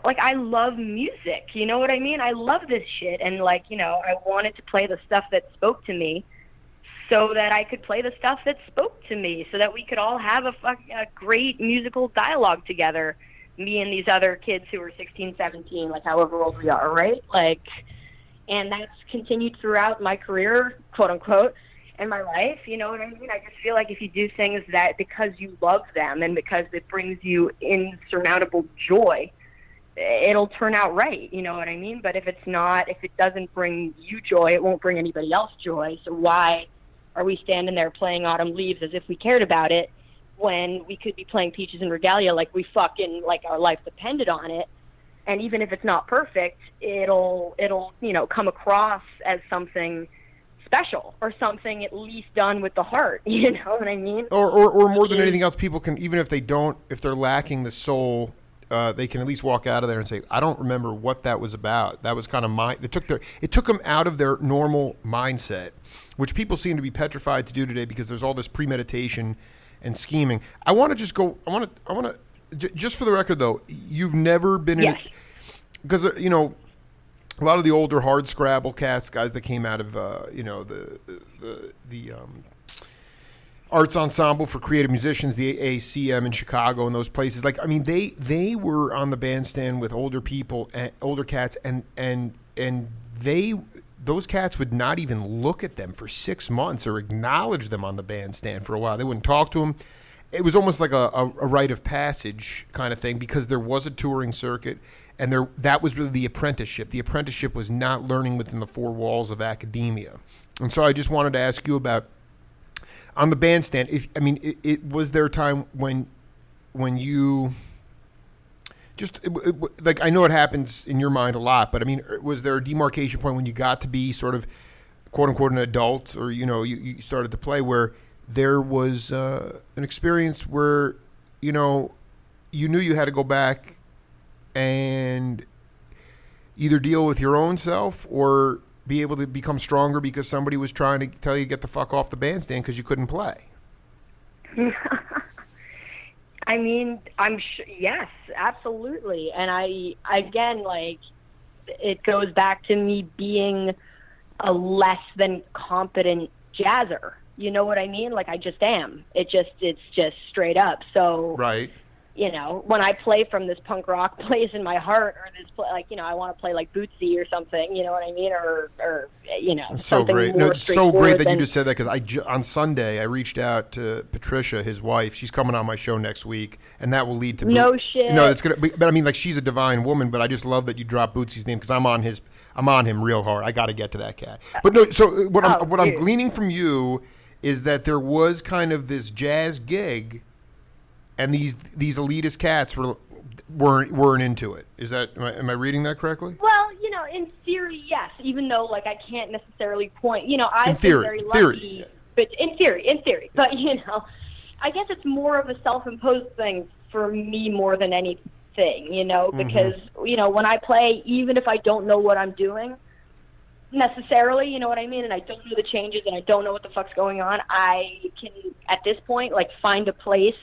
Like, I love music, you know what I mean? I love this shit, and, like, I wanted to play the stuff that spoke to me so that I could play the stuff that spoke to me, so that we could all have a great musical dialogue together, me and these other kids who are 16, 17, like, however old we are, right? Like, and that's continued throughout my career, quote-unquote, and my life, you know what I mean? I just feel like if you do things that because you love them and because it brings you insurmountable joy, it'll turn out right, you know what I mean? But if it doesn't bring you joy, it won't bring anybody else joy. So why are we standing there playing Autumn Leaves as if we cared about it when we could be playing Peaches and Regalia like we fucking, like our life depended on it? And even if it's not perfect, it'll come across as something special or something at least done with the heart, you know what I mean? Or more than anything else, people can, even if they're lacking the soul, they can at least walk out of there and say, I don't remember what that was about. That was kind of it took them out of their normal mindset, which people seem to be petrified to do today because there's all this premeditation and scheming. I want to just go, just for the record though, you've never been in it, because, a lot of the older hard Scrabble cats, guys that came out of, the Arts Ensemble for Creative Musicians, the AACM in Chicago and those places. Like, I mean, they were on the bandstand with older people, older cats, and those cats would not even look at them for 6 months or acknowledge them on the bandstand for a while. They wouldn't talk to them. It was almost like a rite of passage kind of thing because there was a touring circuit, and that was really the apprenticeship. The apprenticeship was not learning within the 4 walls of academia. And so I just wanted to ask you about, on the bandstand, was there a time when you just like, I know it happens in your mind a lot, but I mean, was there a demarcation point when you got to be sort of quote unquote an adult, or you started to play, where there was an experience where you knew you had to go back and either deal with your own self or be able to become stronger because somebody was trying to tell you to get the fuck off the bandstand because you couldn't play? I mean, yes, absolutely. And again, like, it goes back to me being a less than competent jazzer. You know what I mean? Like, I just am. It's just straight up. So, Right. you know, when I play from this punk rock place in my heart, or this, like, you know, I want to play like Bootsy or something, you know what I mean? Or you know, That's so something great. more No, it's so great that you than- just said that, because on Sunday I reached out to Patricia, his wife. She's coming on my show next week, and that will lead to No shit. No, it's gonna. But I mean, like, she's a divine woman. But I just love that you dropped Bootsy's name, because I'm on him real hard. I got to get to that cat. But no, so what I'm dude. gleaning from you is that there was kind of this jazz gig, and these elitist cats weren't into it. Is that am I reading that correctly? Well, you know, in theory, yes. Even though, like, I can't necessarily point. You know, I've theory, been very lucky. theory. But in theory. But, you know, I guess it's more of a self-imposed thing for me more than anything. You know, because you know, when I play, even if I don't know what I'm doing necessarily, you know what I mean, and I don't know the changes and I don't know what the fuck's going on, I can at this point, like, find a place.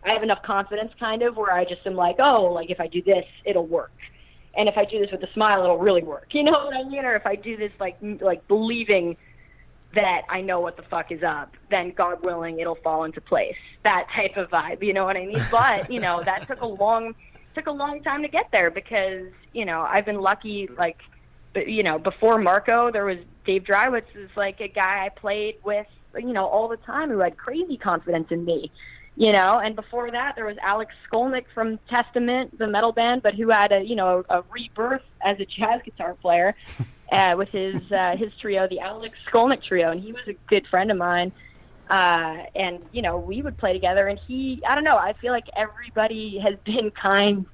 I have enough confidence, kind of, where I just am like, oh, like, if I do this, it'll work. And if I do this with a smile, it'll really work. You know what I mean? Or if I do this, like believing that I know what the fuck is up, then God willing, it'll fall into place. That type of vibe, you know what I mean? But, you know, that took a long time to get there, because, you know, I've been lucky, like, you know, before Marco, there was Dave Drywitz, is like a guy I played with, you know, all the time, who had crazy confidence in me. You know, and before that, there was Alex Skolnick from Testament, the metal band, but who had a rebirth as a jazz guitar player with his trio, the Alex Skolnick Trio, and he was a good friend of mine. And, you know, we would play together, and I don't know, I feel like everybody has been kind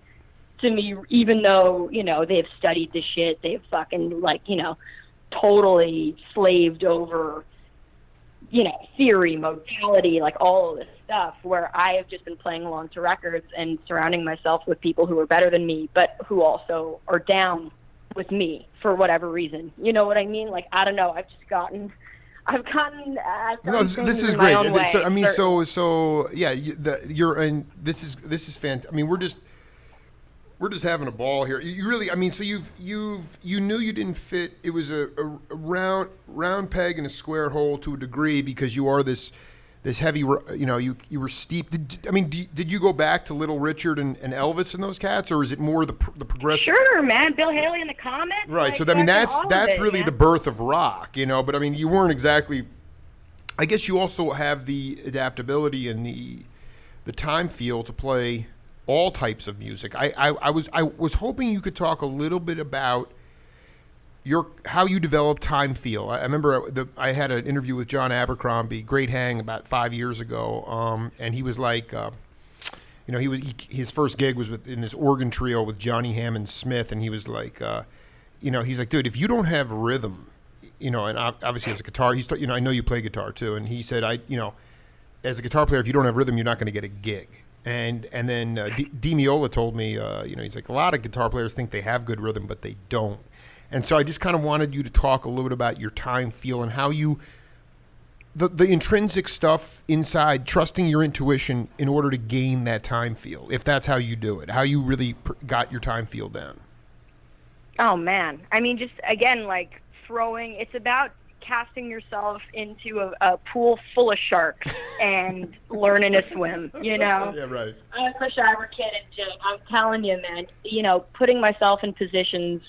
to me, even though, you know, they've studied the shit, they've fucking, like, you know, totally slaved over, you know, theory, modality, like all of this stuff, where I have just been playing along to records and surrounding myself with people who are better than me, but who also are down with me for whatever reason. You know what I mean? Like, I don't know. I've gotten No, this is in my great. own way, So, I mean, certainly. so yeah, and this is fantastic. I mean, we're just having a ball here. You really, I mean, so you knew you didn't fit. It was a round peg in a square hole to a degree, because you are this heavy. You know, you were steep. Did you go back to Little Richard and Elvis and those cats, or is it more the progressive? Sure, man. Bill Haley in the Comets. Right. Like, So I mean, that's it, really man. the birth of rock. You know, but I mean, you weren't exactly. I guess you also have the adaptability and the time feel to play all types of music. I was hoping you could talk a little bit about how you develop time feel. I remember I had an interview with John Abercrombie, great hang, about 5 years ago, and he was like, you know, his first gig was in this organ trio with Johnny Hammond Smith, and he was like, you know, he's like, dude, if you don't have rhythm, you know, and obviously as a guitar, you know, I know you play guitar too, and he said, you know, as a guitar player, if you don't have rhythm, you're not going to get a gig. And then Di Meola told me, you know, he's like, a lot of guitar players think they have good rhythm, but they don't. And so I just kind of wanted you to talk a little bit about your time feel and how the intrinsic stuff inside, trusting your intuition in order to gain that time feel, if that's how you do it, how you really got your time feel down. Oh, man. I mean, just, again, like, it's about casting yourself into a pool full of sharks and learning to swim, you know? Yeah, right. I wish I were kidding, Jake. I'm telling you, man, you know, putting myself in positions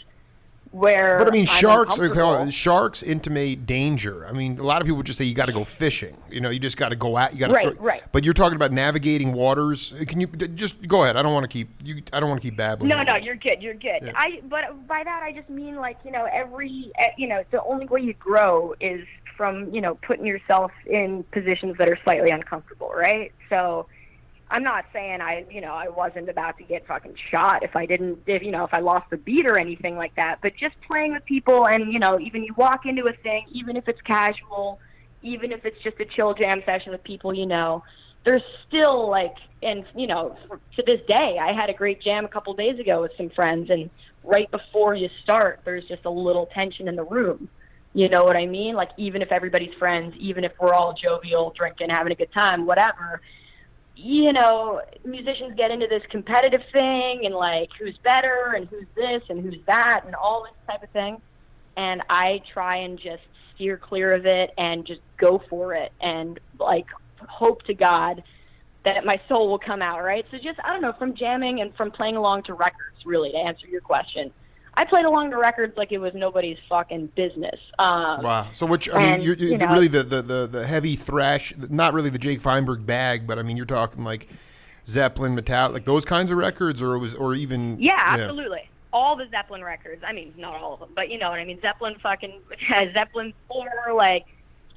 where But I mean, I'm sharks intimate danger. I mean, a lot of people just say you got to go fishing. You know, you just got to go out. You got to right. But you're talking about navigating waters. Can you just go ahead? I don't want to keep babbling. No, you're good. You're good. Yeah. But by that I just mean, like, you know, the only way you grow is from, you know, putting yourself in positions that are slightly uncomfortable, right? So I'm not saying I wasn't about to get fucking shot if I lost the beat or anything like that, but just playing with people, and, you know, even you walk into a thing, even if it's casual, even if it's just a chill jam session with people, you know, there's still, like, and, you know, to this day, I had a great jam a couple days ago with some friends, and right before you start, there's just a little tension in the room. You know what I mean? Like, even if everybody's friends, even if we're all jovial, drinking, having a good time, whatever, you know, musicians get into this competitive thing and, like, who's better and who's this and who's that and all this type of thing. And I try and just steer clear of it and just go for it and like hope to God that my soul will come out, right? So just, I don't know, from jamming and from playing along to records, really, to answer your question. I played along to records like it was nobody's fucking business. Wow. So which, I mean, you're really the heavy thrash, not really the Jake Feinberg bag, but I mean, you're talking like Zeppelin, Metallica, like those kinds of records, or even... Yeah, absolutely. All the Zeppelin records. I mean, not all of them, but you know what I mean. Zeppelin Zeppelin 4, like,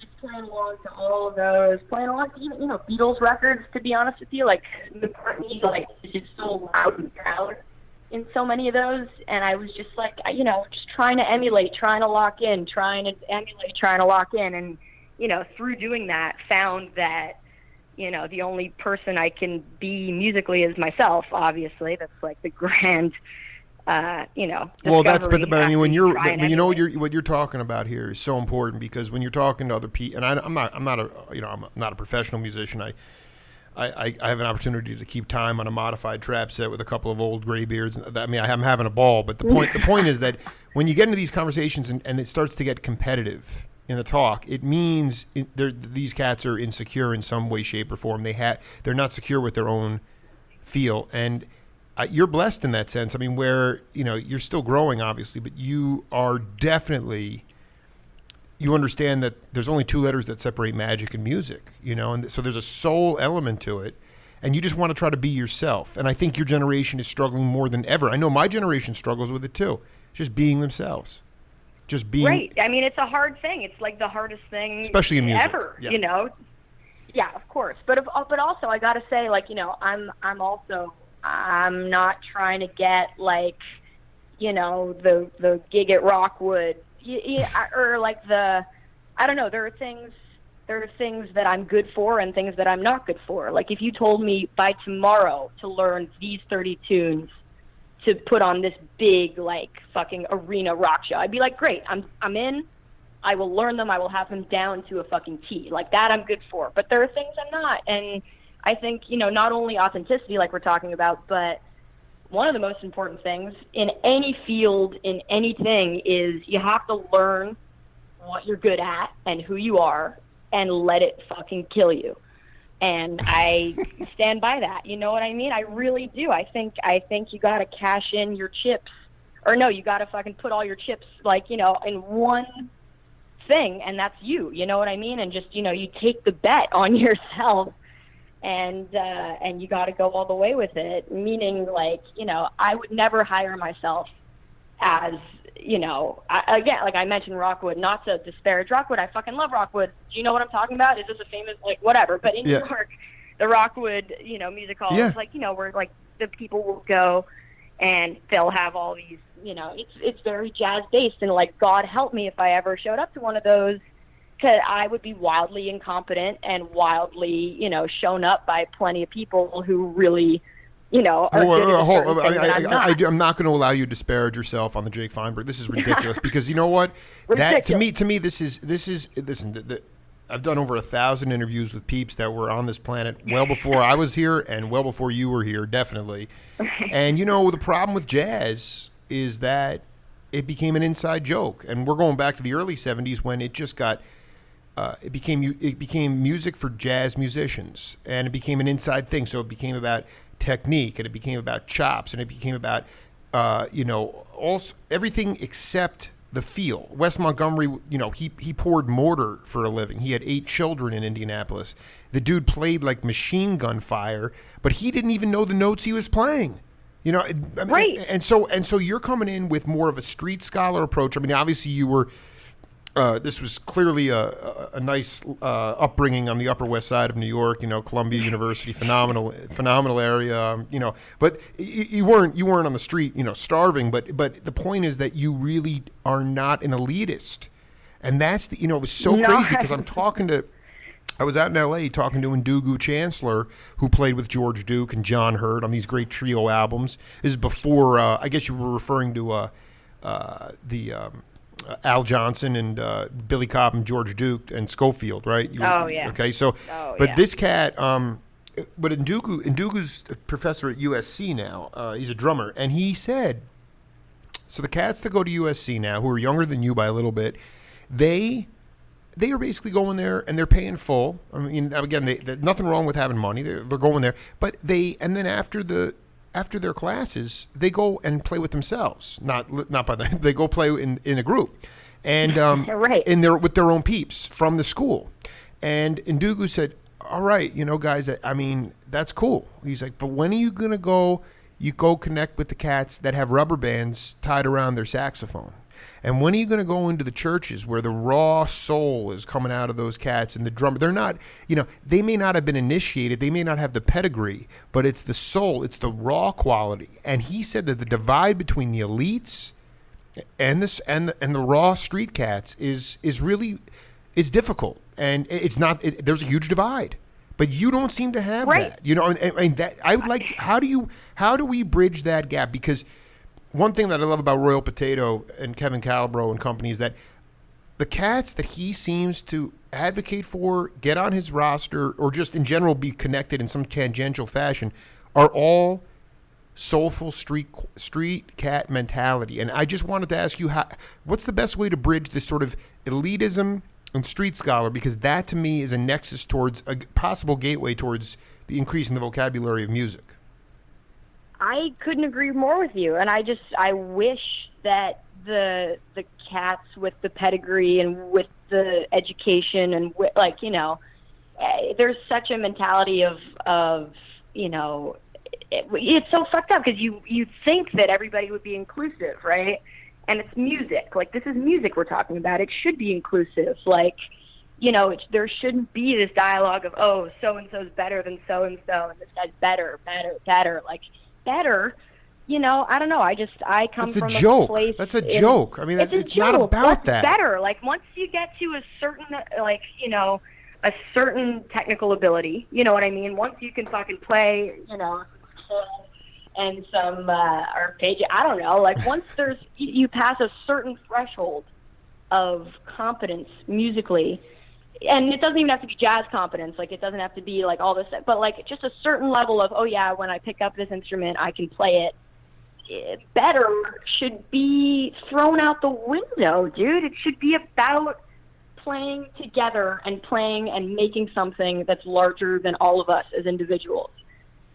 just playing along to all of those. Playing along to, you know, Beatles records, to be honest with you. Like, McCartney, like, is just so loud and proud in so many of those. And I was just, like, you know, just trying to emulate, trying to lock in, trying to lock in. And, you know, through doing that, found that, you know, the only person I can be musically is myself, obviously. That's, like, the grand... you know. Well, but I mean, when you're, you know, what you're talking about here is so important, because when you're talking to other people, and I'm not a professional musician. I have an opportunity to keep time on a modified trap set with a couple of old graybeards. I mean, I'm having a ball, but the point is that when you get into these conversations and it starts to get competitive in the talk, it means these cats are insecure in some way, shape, or form. They're not secure with their own feel, and you're blessed in that sense. I mean, where, you know, you're still growing, obviously, but you are definitely, you understand that there's only two letters that separate magic and music, you know, and so there's a soul element to it, and you just want to try to be yourself. And I think your generation is struggling more than ever. I know my generation struggles with it too, just being themselves. Just being. Right. I mean, it's a hard thing. It's like the hardest thing, especially in music, ever, you know? Yeah, of course. But also, I got to say, like, you know, I'm not trying to get, like, you know, the gig at Rockwood, or like I don't know. There are things that I'm good for and things that I'm not good for. Like, if you told me by tomorrow to learn these 30 tunes to put on this big, like, fucking arena rock show, I'd be like, great, I'm in. I will learn them. I will have them down to a fucking T. Like, that I'm good for. But there are things I'm not. And I think, you know, not only authenticity, like we're talking about, but one of the most important things in any field, in anything, is you have to learn what you're good at and who you are and let it fucking kill you. And I stand by that. You know what I mean? I really do. I think you got to cash in your chips. Or no, you got to fucking put all your chips, like, you know, in one thing, and that's you. You know what I mean? And just, you know, you take the bet on yourself. And you got to go all the way with it, meaning, like, you know, I would never hire myself as, you know, again, like I mentioned Rockwood, not to disparage Rockwood. I fucking love Rockwood. Do you know what I'm talking about? Is this a famous, like, whatever? But in New York, the Rockwood, you know, music hall is like, you know, where, like, the people will go and they'll have all these, you know, it's very jazz based, and, like, God help me if I ever showed up to one of those, because I would be wildly incompetent and wildly, you know, shown up by plenty of people who really, you know, are I'm not going to allow you to disparage yourself on the Jake Feinberg. This is ridiculous because, you know what? That to me, this is listen. I've done over 1,000 interviews with peeps that were on this planet well before I was here and well before you were here, definitely. And, you know, the problem with jazz is that it became an inside joke, and we're going back to the early '70s when it just got. It became music for jazz musicians, and it became an inside thing. So it became about technique, and it became about chops, and it became about you know, also everything except the feel. Wes Montgomery, you know, he poured mortar for a living. He had 8 children in Indianapolis. The dude played like machine gun fire, but he didn't even know the notes he was playing. You know, right? And so you're coming in with more of a street scholar approach. I mean, obviously you were. This was clearly a nice upbringing on the Upper West Side of New York. You know, Columbia University, phenomenal area. You know, but you weren't on the street, you know, starving. But the point is that you really are not an elitist, and that's the, you know, it was so crazy because I was out in L.A. talking to Ndugu Chancellor, who played with George Duke and John Hurt on these great trio albums. This is before I guess you were referring to Al Johnson and Billy Cobb and George Duke and Schofield, right? Yeah. Okay, so, this cat, but Ndugu's a professor at USC now. He's a drummer, and he said, so the cats that go to USC now, who are younger than you by a little bit, they they are basically going there and they're paying full. I mean, again, nothing wrong with having money. They're going there, but and then after their classes, they go and play with themselves. Not by they go play in a group, and right. with their own peeps from the school. And Ndugu said, "All right, guys, I mean, that's cool." He's like, "But when are you gonna go? You go connect with the cats that have rubber bands tied around their saxophone." And when are you going to go into the churches where the raw soul is coming out of those cats and the drum? They're not, they may not have been initiated. They may not have the pedigree, but it's the soul. It's the raw quality. And he said that the divide between the elites and the raw street cats is difficult. And it's not, there's a huge divide. But you don't seem to have that. And that I would like, how do we bridge that gap? Because one thing that I love about Royal Potato and Kevin Calabro and company is that the cats that he seems to advocate for, get on his roster, or just in general be connected in some tangential fashion, are all soulful street cat mentality. And I just wanted to ask you, what's the best way to bridge this sort of elitism and street scholar? Because that to me is a nexus towards a possible gateway towards the increase in the vocabulary of music. I couldn't agree more with you, and I wish that the cats with the pedigree and with the education and there's such a mentality of it's so fucked up because you think that everybody would be inclusive, right? And it's music. Like, this is music we're talking about. It should be inclusive. Like, there shouldn't be this dialogue of, oh, so and so's better than so and so, and this guy's better. Like, better, I don't know. I come from a place. That's a joke. I mean, it's not about What's that. Better. Like, once you get to a certain, a certain technical ability, you know what I mean? Once you can fucking play, and some arpeggio, I don't know. Like, once you pass a certain threshold of competence musically, and it doesn't even have to be jazz competence. Like, it doesn't have to be like all this, but like just a certain level of, oh yeah, when I pick up this instrument, I can play it. Better should be thrown out the window, dude. It should be about playing together and playing and making something that's larger than all of us as individuals.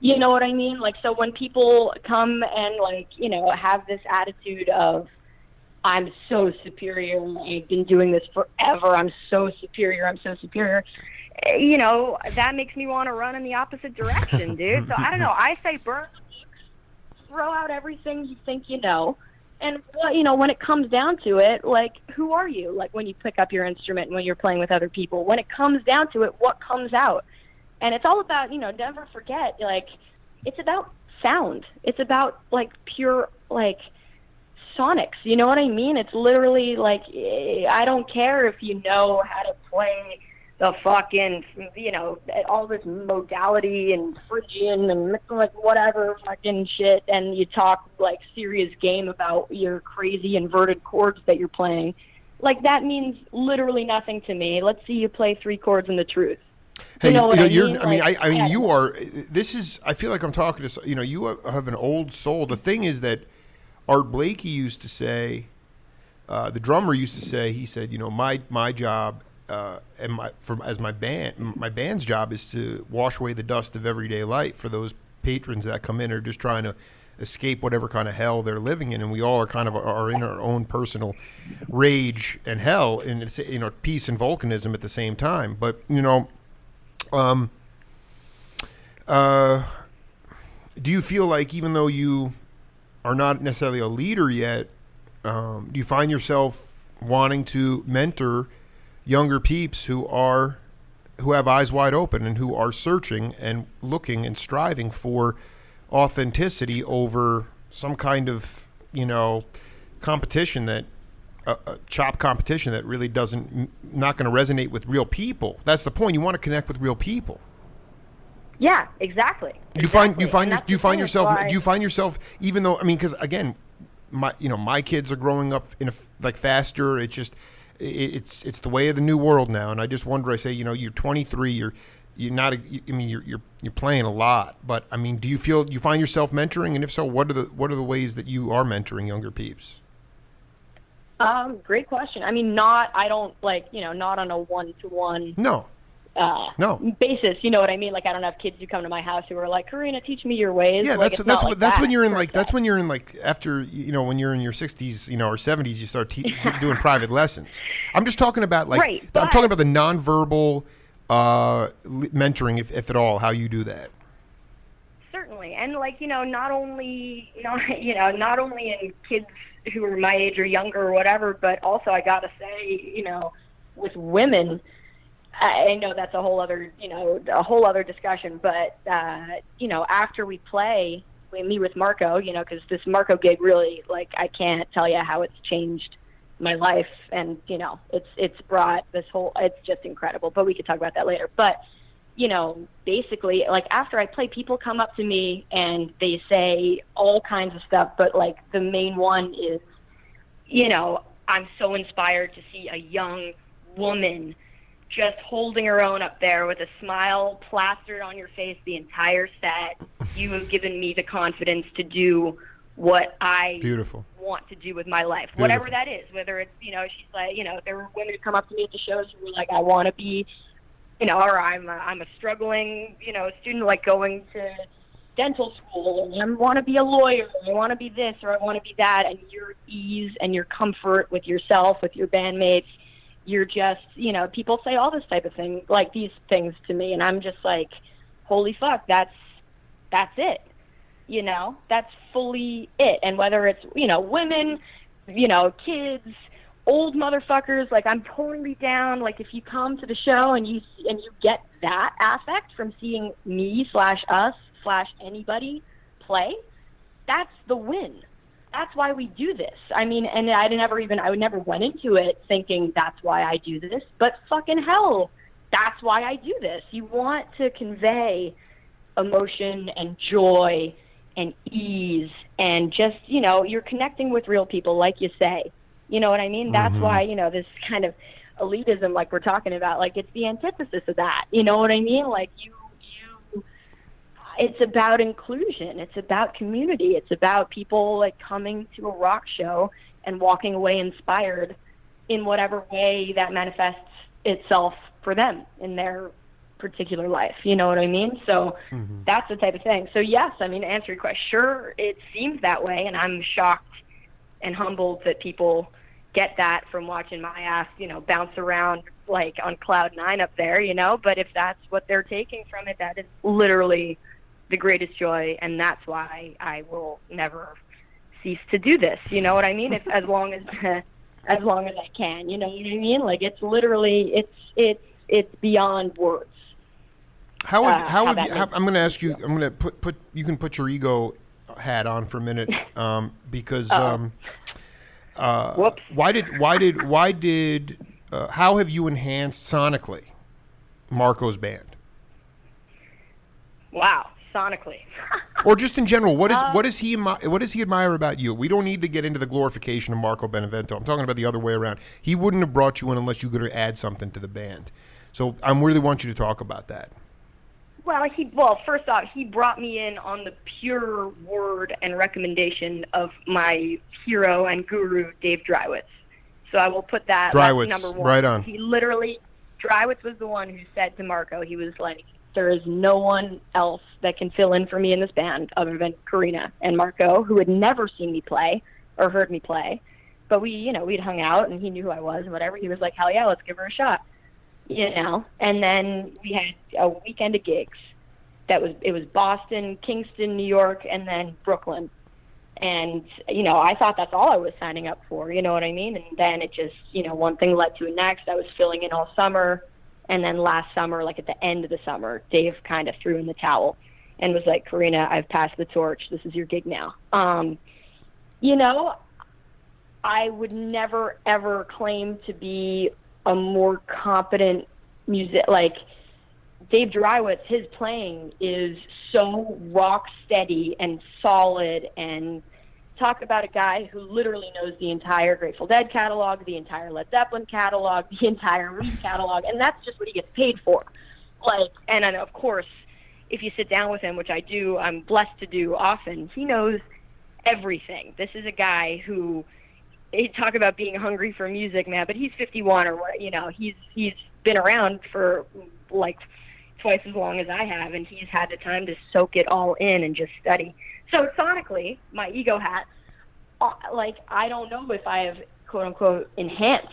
You know what I mean? Like, so when people come and have this attitude of, I'm so superior, I've been doing this forever, I'm so superior, that makes me want to run in the opposite direction, dude. So I don't know. I say burn the books, throw out everything you think you know, and when it comes down to it, like, who are you? Like, when you pick up your instrument and when you're playing with other people, when it comes down to it, what comes out? And it's all about, never forget, like, it's about sound. It's about, like, pure, like, sonics, you know what I mean? It's literally like, I don't care if you know how to play the fucking, all this modality and Phrygian and like whatever fucking shit, and you talk like serious game about your crazy inverted chords that you're playing. Like, that means literally nothing to me. Let's see you play 3 chords in the truth. Hey, you know what I mean? I mean, you are. This is. I feel like I'm talking to. You have an old soul. The thing is that Art Blakey used to say, the drummer used to say, he said, my job and my band's job is to wash away the dust of everyday life for those patrons that come in are just trying to escape whatever kind of hell they're living in, and we all are in our own personal rage and hell, and it's peace and volcanism at the same time. But do you feel like, even though you are not necessarily a leader yet, do you find yourself wanting to mentor younger peeps who have eyes wide open and who are searching and looking and striving for authenticity over some kind of competition that chop competition that really not going to resonate with real people? That's the point. You want to connect with real people. Yeah, exactly. Do you find yourself, even though, I mean, because again, my kids are growing up in faster. It's just, it's the way of the new world now. And I just wonder, I say, you're 23, you're not, you're playing a lot, but I mean, do you find yourself mentoring? And if so, what are the ways that you are mentoring younger peeps? Great question. I mean, I don't not on a one-to-one No. No. basis. You know what I mean? Like, I don't have kids who come to my house who are like, Karina, teach me your ways. Yeah, like, that's when you're in like that's when you're in like after when you're in your 60s, or 70s, you start doing private lessons. I'm just talking about like Right, I'm talking about the nonverbal mentoring, if at all, how you do that. Certainly, and like not only not only in kids who are my age or younger or whatever, but also I gotta say, with women. I know that's a whole other discussion, but after we play, we meet with Marco, because this Marco gig really, like, I can't tell you how it's changed my life, and it's brought this whole, it's just incredible. But we could talk about that later. But basically, like, after I play, people come up to me and they say all kinds of stuff, but like the main one is, I'm so inspired to see a young woman just holding her own up there with a smile plastered on your face the entire set. You have given me the confidence to do what I want to do with my life, whatever that is. Whether it's, she's like, there were women who come up to me at the shows who were like, I want to be, or I'm a struggling, student, like going to dental school, and I want to be a lawyer, or I want to be this, or I want to be that, and your ease and your comfort with yourself, with your bandmates, you're just, people say all this type of thing, like these things to me, and I'm just like, holy fuck, that's it. That's fully it. And whether it's, women, kids, old motherfuckers, like, I'm totally down. Like, if you come to the show and you get that affect from seeing me /us/ anybody play, that's the win. That's why we do this. I mean, and I would never went into it thinking that's why I do this, but fucking hell, that's why I do this. You want to convey emotion and joy and ease and just, you're connecting with real people, like you say. You know what I mean? That's why, this kind of elitism, like we're talking about, like, it's the antithesis of that. You know what I mean? Like, it's about inclusion. It's about community. It's about people, like, coming to a rock show and walking away inspired in whatever way that manifests itself for them in their particular life. You know what I mean? So that's the type of thing. So yes, I mean, to answer your question, sure, it seems that way, and I'm shocked and humbled that people get that from watching my ass, bounce around like on cloud 9 up there, but if that's what they're taking from it, that is literally the greatest joy, and that's why I will never cease to do this. You know what I mean? As long as I can. You know what I mean? Like, it's literally it's beyond words. How have you? I'm going to ask you. I'm going to put. You can put your ego hat on for a minute, because. Whoops. Why did? How have you enhanced sonically Marco's band? Wow. Sonically. Or just in general, what does he admire about you? We don't need to get into the glorification of Marco Benevento. I'm talking about the other way around. He wouldn't have brought you in unless you could add something to the band. So I really want you to talk about that. Well, first off, he brought me in on the pure word and recommendation of my hero and guru, Dave Drywitz. So I will put that number one. Right on. Drywitz was the one who said to Marco, he was like, there is no one else that can fill in for me in this band other than Karina. And Marco, who had never seen me play or heard me play, but we'd hung out and he knew who I was and whatever. He was like, hell yeah, let's give her a shot. And then we had a weekend of gigs. It was Boston, Kingston, New York, and then Brooklyn. And, I thought that's all I was signing up for, you know what I mean? And then it just, one thing led to the next. I was filling in all summer. And then last summer, like at the end of the summer, Dave kind of threw in the towel and was like, Karina, I've passed the torch. This is your gig now. I would never, ever claim to be a more competent music. Like, Dave Drywitz, his playing is so rock steady and solid, and talk about a guy who literally knows the entire Grateful Dead catalog, the entire Led Zeppelin catalog, the entire Reed catalog, and that's just what he gets paid for. Like, and then of course, if you sit down with him, which I do, I'm blessed to do often, he knows everything. This is a guy who he talk about being hungry for music, man, but he's 51 or what, he's been around for like twice as long as I have, and he's had the time to soak it all in and just study. So sonically, my ego hat, I don't know if I have quote unquote enhanced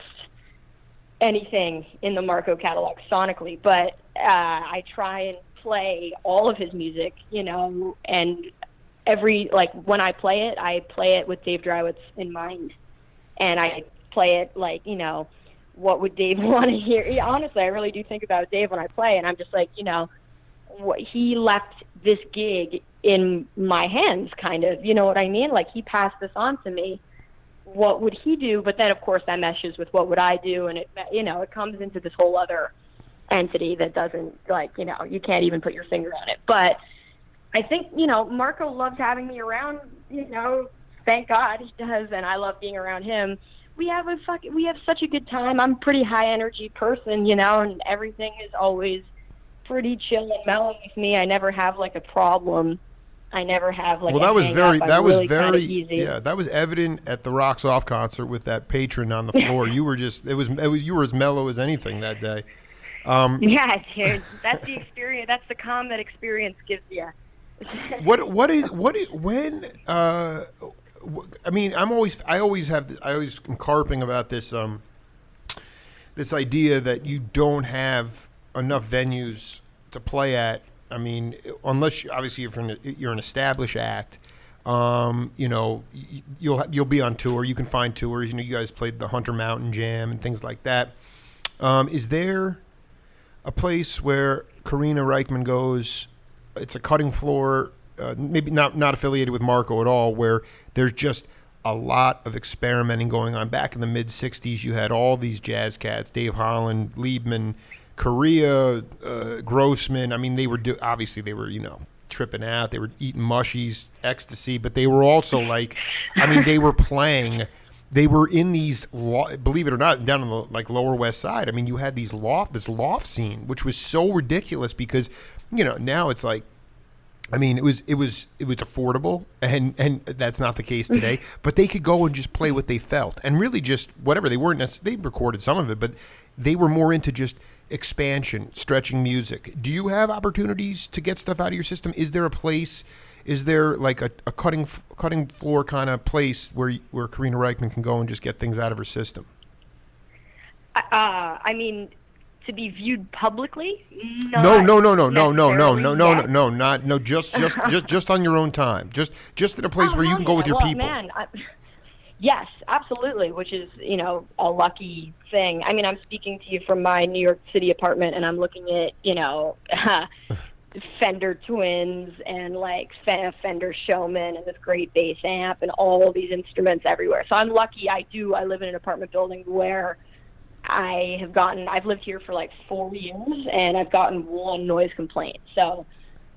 anything in the Marco catalog sonically, but I try and play all of his music, and when I play it with Dave Drywitz in mind, and I play it what would Dave want to hear? Yeah, honestly, I really do think about Dave when I play, and I'm just like, he left this gig in my hands, kind of, you know what I mean? Like, he passed this on to me. What would he do? But then, of course, that meshes with what would I do, and it comes into this whole other entity that doesn't, you can't even put your finger on it. But I think, Marco loves having me around, thank God he does, and I love being around him. We have such a good time. I'm a pretty high energy person, and everything is always pretty chill and mellow with me. I never have a problem. I never have well, that was very easy. Yeah, that was evident at the Rocks Off concert with that patron on the floor. You were you were as mellow as anything that day. Yeah, dude, that's the experience. That's the calm that experience gives you. I mean, I always am carping about this this idea that you don't have enough venues to play at. I mean, unless obviously you're an established act, you'll be on tour. You can find tours. You guys played the Hunter Mountain Jam and things like that. Is there a place where Karina Rykman goes? It's a cutting floor, maybe not affiliated with Marco at all, where there's just a lot of experimenting going on. Back in the mid '60s, you had all these jazz cats: Dave Holland, Liebman, Correa, Grossman. I mean, they were tripping out. They were eating mushies, ecstasy, but they were also they were playing. They were in these, believe it or not, down on the Lower West Side. I mean, you had this loft scene, which was so ridiculous because, now it's like, I mean, it was affordable, and that's not the case today. But they could go and just play what they felt, and really just whatever. They weren't necessarily, they recorded some of it, but they were more into just expansion, stretching music. Do you have opportunities to get stuff out of your system? Is there a place? Is there a cutting floor kind of place where Karina Rykman can go and just get things out of her system? I mean, to be viewed publicly? No, just on your own time. Just in a place where you can go with your people. Man, yes, absolutely, which is, a lucky thing. I mean, I'm speaking to you from my New York City apartment, and I'm looking at, Fender Twins and Fender Showman and this great bass amp and all these instruments everywhere. So I'm lucky. I live in an apartment building where I've lived here for 4 years, and I've gotten one noise complaint. So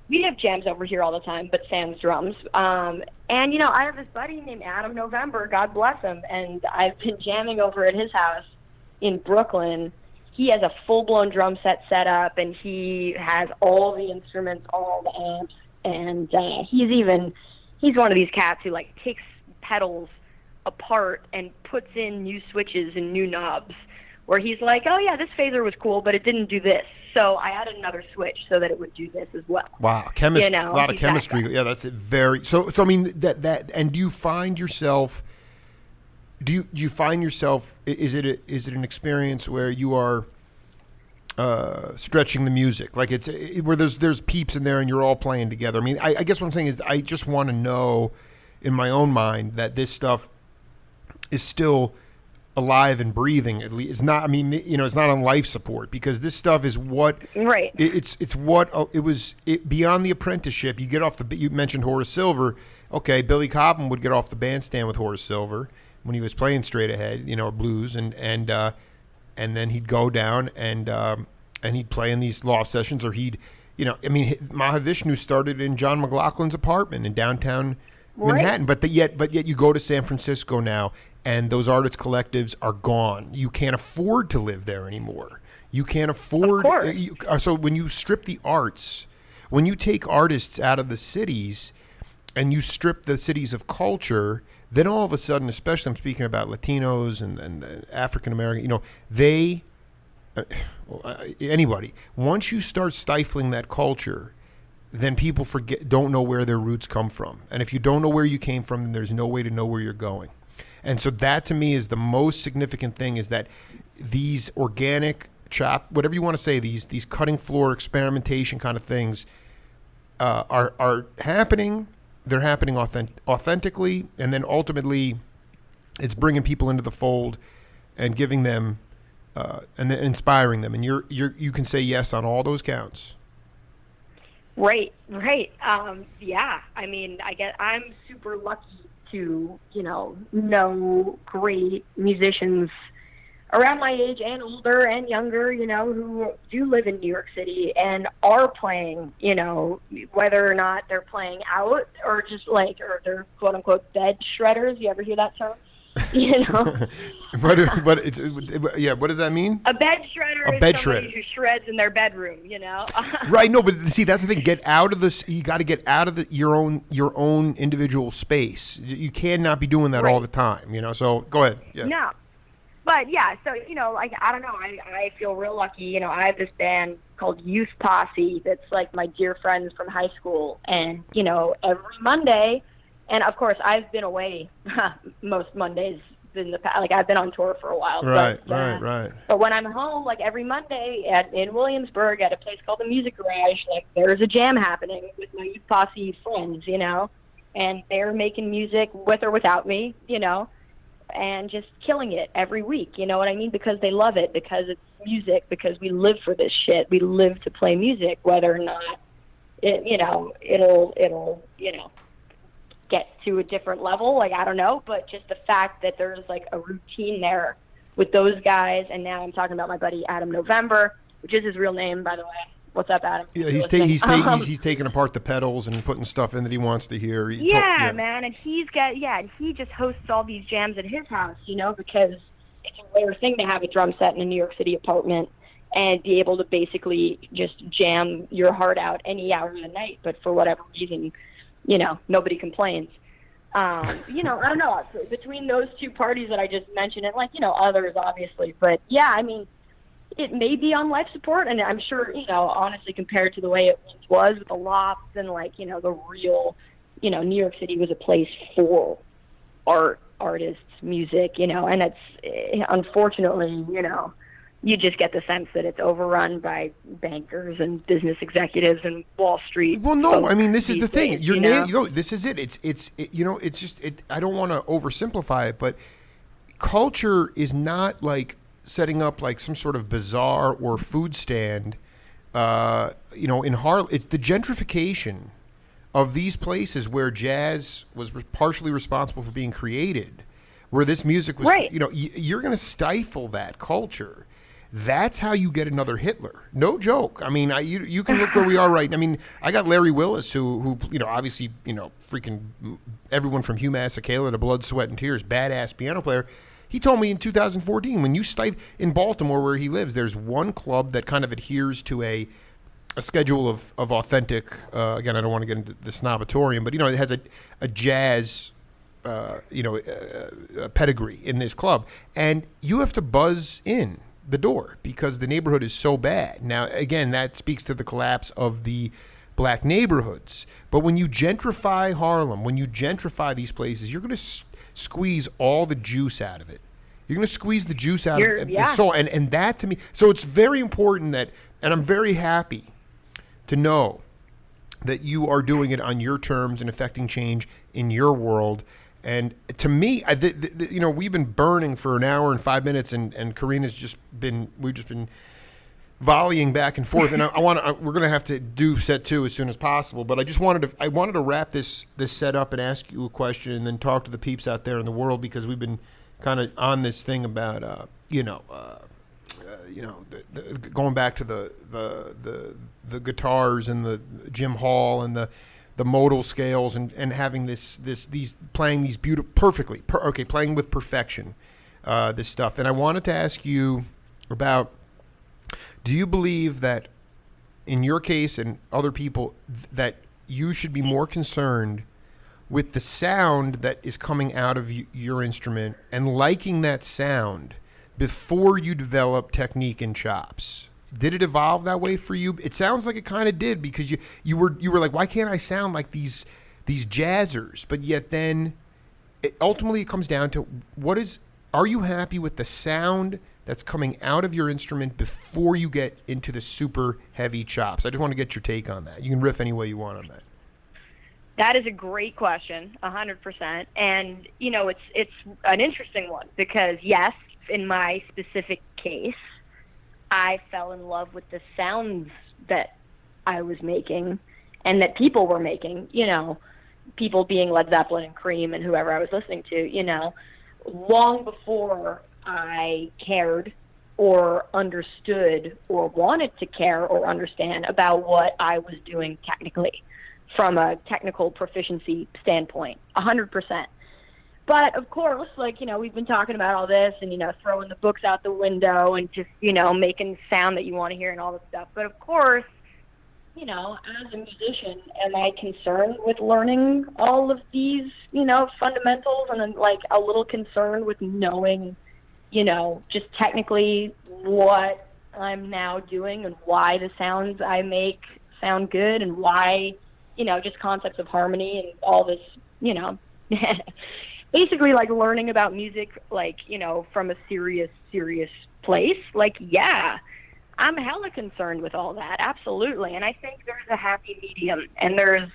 we have jams over here all the time, but Sam's drums. And, I have this buddy named Adam November, God bless him, and I've been jamming over at his house in Brooklyn. He has a full-blown drum set up, and he has all the instruments, all the amps, and he's one of these cats who takes pedals apart and puts in new switches and new knobs, where he's like, oh yeah, this phaser was cool, but it didn't do this, so I added another switch so that it would do this as well. Wow, a lot of chemistry. Yeah, that's very. So I mean that. And do you find yourself? Do you find yourself? Is it an experience where you are stretching the music, where there's peeps in there and you're all playing together? I mean, I guess what I'm saying is I just want to know, in my own mind, that this stuff is still alive and breathing. At least it's not. I mean, it's not on life support, because this stuff is what. Right. It's what it was. Beyond the apprenticeship, you get off the. You mentioned Horace Silver. Okay, Billy Cobham would get off the bandstand with Horace Silver when he was playing straight ahead, blues, and then he'd go down and he'd play in these loft sessions, or Mahavishnu started in John McLaughlin's apartment in downtown Manhattan, but yet you go to San Francisco now, and those artist collectives are gone. You can't afford to live there anymore. You can't afford. So when you strip the arts, when you take artists out of the cities, and you strip the cities of culture, Then all of a sudden, especially I'm speaking about Latinos and African American, they, anybody, once you start stifling that culture, then people don't know where their roots come from. And if you don't know where you came from, then there's no way to know where you're going. And so that to me is the most significant thing, is that these organic whatever you want to say, these cutting floor experimentation kind of things are happening. They're happening authentically, and then ultimately it's bringing people into the fold and giving them and then inspiring them. And you can say yes on all those counts. Right. Yeah. I mean, I'm super lucky to, know great musicians around my age and older and younger, who do live in New York City and are playing, whether or not they're playing out or just or they're quote unquote bed shredders. You ever hear that term? What does that mean? A bed shredder is somebody who shreds in their bedroom, Right. No, but see, that's the thing. Get out of this. You got to get out of your own individual space. You cannot be doing that all the time, so go ahead. Yeah. No. But yeah, so, I don't know. I feel real lucky. I have this band called Youth Posse that's like my dear friends from high school. And, every Monday, and of course I've been away most Mondays in the past. I've been on tour for a while. Right. But when I'm home, every Monday in Williamsburg at a place called the Music Garage, there's a jam happening with my Youth Posse friends, and they're making music with or without me, and just killing it every week, you know what I mean? Because they love it, because it's music, because we live for this shit. We live to play music, whether or not it'll get to a different level. I don't know, but just the fact that there's a routine there with those guys. And now I'm talking about my buddy Adam November, which is his real name, by the way. What's up, Adam? Yeah, he's taking apart the pedals and putting stuff in that he wants to hear. Man, and he just hosts all these jams at his house, because it's a rare thing to have a drum set in a New York City apartment and be able to basically just jam your heart out any hour of the night. But for whatever reason, nobody complains. I don't know, between those two parties that I just mentioned, and others obviously, but yeah, I mean, it may be on life support, and I'm sure, honestly, compared to the way it once was with the lofts and the real, New York City was a place for artists, music, and it's unfortunately, you just get the sense that it's overrun by bankers and business executives and Wall Street. Well, no, I mean, this is the thing. This is it. It's I don't want to oversimplify it, but culture is not setting up some sort of bazaar or food stand, in Harlem. It's the gentrification of these places where jazz was partially responsible for being created, where this music was, right. You're going to stifle that culture. That's how you get another Hitler. No joke. I mean, you can look where we are right. I mean, I got Larry Willis, who obviously, freaking everyone from Hugh Masekela to Blood, Sweat, and Tears, badass piano player. He told me in 2014, when you in Baltimore where he lives, there's one club that kind of adheres to a schedule of authentic, again, I don't want to get into the snobatorium, but, it has a jazz, pedigree in this club. And you have to buzz in the door because the neighborhood is so bad. Now, again, that speaks to the collapse of the black neighborhoods. But when you gentrify Harlem, when you gentrify these places, you're going to squeeze all the juice out of it. You're going to squeeze the juice out of the soul. And that to me, so it's very important that, and I'm very happy to know that you are doing it on your terms and affecting change in your world. And to me, we've been burning for an hour and 5 minutes, and Karina's we've just been volleying back and forth. And we're going to have to do set 2 as soon as possible. But I wanted to wrap this set up and ask you a question, and then talk to the peeps out there in the world, because we've been kind of on this thing about going back to the guitars and the Jim Hall and the modal scales and having these playing these perfectly playing with perfection, this stuff. And I wanted to ask you about, do you believe that in your case and other people that you should be more concerned with the sound that is coming out of your instrument and liking that sound before you develop technique and chops? Did it evolve that way for you? It sounds like it kind of did, because you were like, why can't I sound like these jazzers? But yet then ultimately it comes down to are you happy with the sound that's coming out of your instrument before you get into the super heavy chops? I just want to get your take on that. You can riff any way you want on that. That is a great question, 100%. And, it's an interesting one because, yes, in my specific case, I fell in love with the sounds that I was making and that people were making, people being Led Zeppelin and Cream and whoever I was listening to, long before I cared or understood or wanted to care or understand about what I was doing technically from a technical proficiency standpoint, 100%. But of course, we've been talking about all this and, throwing the books out the window and just, making sound that you want to hear and all this stuff. But of course, as a musician, am I concerned with learning all of these, fundamentals, and then a little concerned with knowing, just technically what I'm now doing and why the sounds I make sound good and why, just concepts of harmony and all this, basically learning about music, from a serious place. Yeah, I'm hella concerned with all that. Absolutely. And I think there's a happy medium, and there's,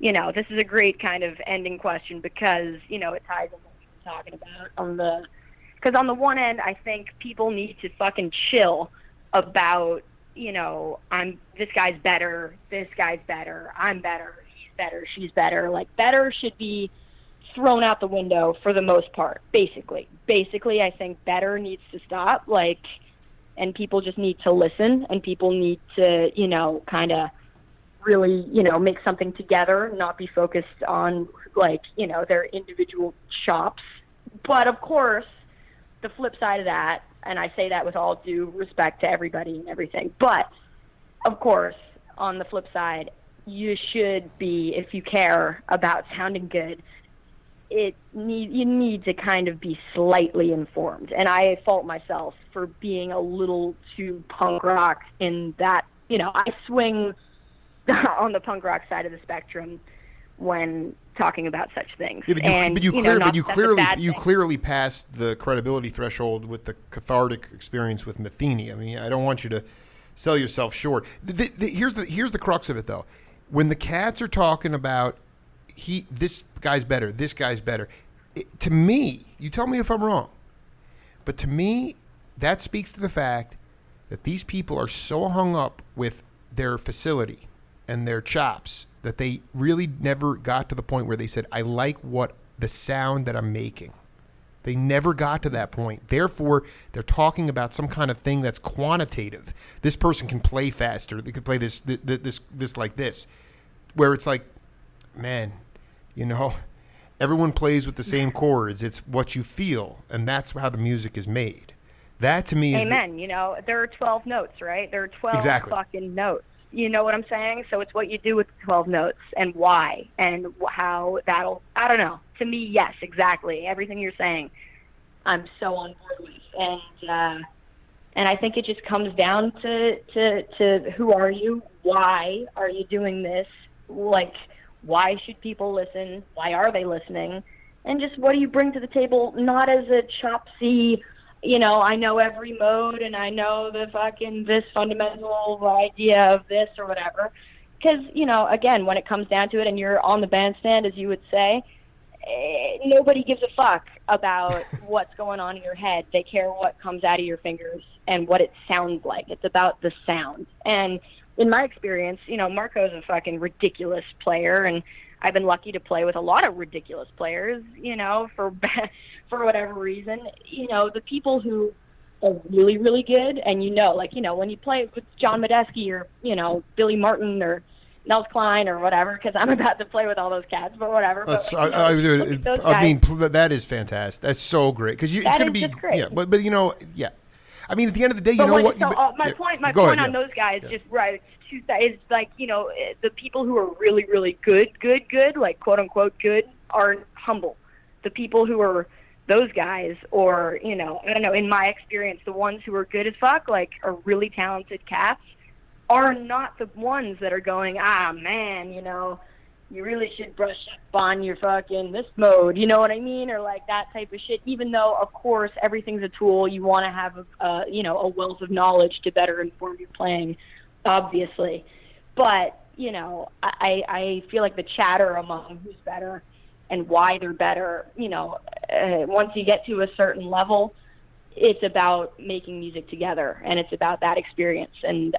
this is a great kind of ending question because, it ties into what we're talking about because on the one end, I think people need to fucking chill about, this guy's better, I'm better, he's better, she's better. Better should be thrown out the window for the most part, basically. I think better needs to stop, and people just need to listen, and people need to, kind of really, make something together, not be focused on, their individual chops. But, of course, the flip side of that, and I say that with all due respect to everybody and everything, but, of course, on the flip side, you should be, if you care about sounding good, you need to kind of be slightly informed. And I fault myself for being a little too punk rock in that, I swing on the punk rock side of the spectrum when talking about such things. Yeah, but you clearly passed the credibility threshold with the cathartic experience with Matheny. I mean, I don't want you to sell yourself short. Here's the crux of it, though. When the cats are talking about this guy's better, to me, you tell me if I'm wrong, but to me, that speaks to the fact that these people are so hung up with their facility and their chops that they really never got to the point where they said, I like what the sound that I'm making. They never got to that point. Therefore, they're talking about some kind of thing that's quantitative. This person can play faster. They could play this like this, where it's like, man, everyone plays with the same chords. It's what you feel, and that's how the music is made. That to me is amen. There are 12 notes, right? There are 12 exactly. fucking notes. You know what I'm saying? So it's what you do with the 12 notes and why and how that'll, I don't know. To me, yes, exactly. Everything you're saying, I'm so on board with. And I think it just comes down to who are you? Why are you doing this? Why should people listen? Why are they listening? And just what do you bring to the table, not as a chopsy, I know every mode and I know the fucking this fundamental idea of this or whatever. Because, again, when it comes down to it and you're on the bandstand, as you would say, nobody gives a fuck about what's going on in your head. They care what comes out of your fingers and what it sounds like. It's about the sound. And in my experience, Marco's a fucking ridiculous player, and I've been lucky to play with a lot of ridiculous players, for whatever reason. The people who are really, really good, and when you play with John Medeski or, Billy Martin or Nels Klein or whatever, because I'm about to play with all those cats, but whatever. That is fantastic. That's so great. Because it's going to be, great. yeah, but yeah. I mean, at the end of the day, you But know what? my point on those guys, just right, it's like, you know, the people who are really, really good, like quote unquote good, are humble. The people who are those guys, or, you know, I don't know, in my experience, the ones who are good as fuck, like, are really talented cats, are not the ones that are going, man, you know, you really should brush up on your fucking this mode, you know what I mean? Or like that type of shit, even though, of course, everything's a tool. You want to have, you know, a wealth of knowledge to better inform your playing, obviously. But, you know, I feel like the chatter among who's better and why they're better, you know, once you get to a certain level, it's about making music together, and it's about that experience. And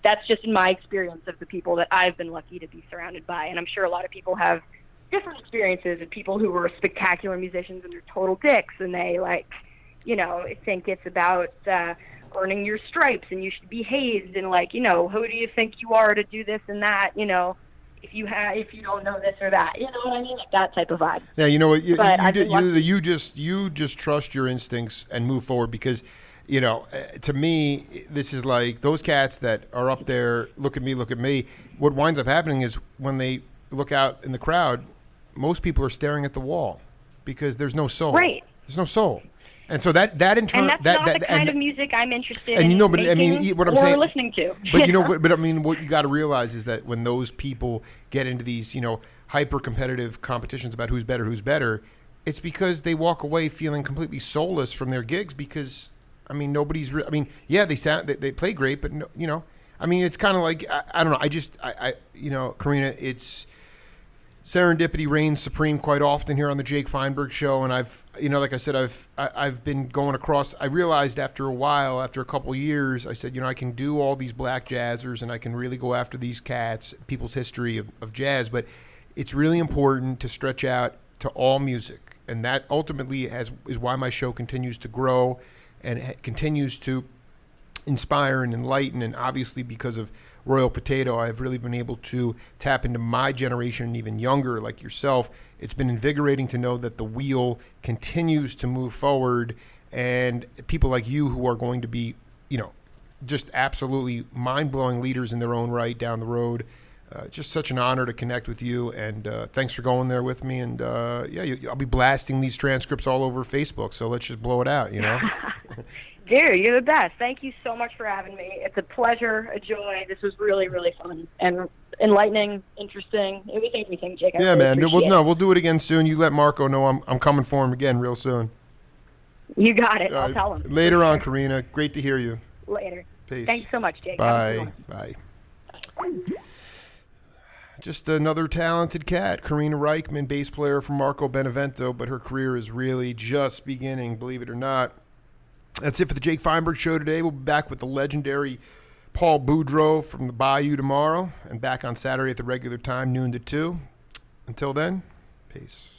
that's just in my experience of the people that I've been lucky to be surrounded by. And I'm sure a lot of people have different experiences of people who were spectacular musicians and they're total dicks, and they, like, you know, think it's about earning your stripes and you should be hazed, and, like, you know, who do you think you are to do this and that, you know, if you don't know this or that, you know what I mean, like that type of vibe. Yeah, you know what, you just trust your instincts and move forward, because, you know, to me, this is like those cats that are up there, look at me. What winds up happening is when they look out in the crowd, most people are staring at the wall because there's no soul. Right. There's no soul. And so that in turn, and that's not the kind of music I'm interested in. And you know, but I mean, what I'm saying, listening to. But you know, but I mean, what you got to realize is that when those people get into these, you know, hyper competitive competitions about who's better, it's because they walk away feeling completely soulless from their gigs, because, I mean, I mean, yeah, they play great, but no, you know, I mean, it's kind of like, I don't know, I you know, Karina, it's serendipity reigns supreme quite often here on the Jake Feinberg Show, and I've, you know, like I said, I've been going across. I realized after a couple of years, I said, you know, I can do all these black jazzers, and I can really go after these cats, people's history of jazz, but it's really important to stretch out to all music, and that ultimately is why my show continues to grow and continues to inspire and enlighten. And obviously, because of Royal Potato, I've really been able to tap into my generation and even younger, like yourself. It's been invigorating to know that the wheel continues to move forward, and people like you who are going to be, you know, just absolutely mind-blowing leaders in their own right down the road. Just such an honor to connect with you, and thanks for going there with me. And I'll be blasting these transcripts all over Facebook, so let's just blow it out, you know? Dude, you're the best. Thank you so much for having me. It's a pleasure, a joy. This was really, really fun and enlightening, interesting. It was everything, Jake. Yeah, man. We'll do it again soon. You let Marco know I'm coming for him again real soon. You got it. I'll tell him. Later on, Karina. Great to hear you. Later. Peace. Thanks so much, Jake. Bye. Just another talented cat, Karina Rykman, bass player from Marco Benevento, but her career is really just beginning, believe it or not. That's it for the Jake Feinberg Show today. We'll be back with the legendary Paul Boudreau from the Bayou tomorrow, and back on Saturday at the regular time, noon to 2. Until then, peace.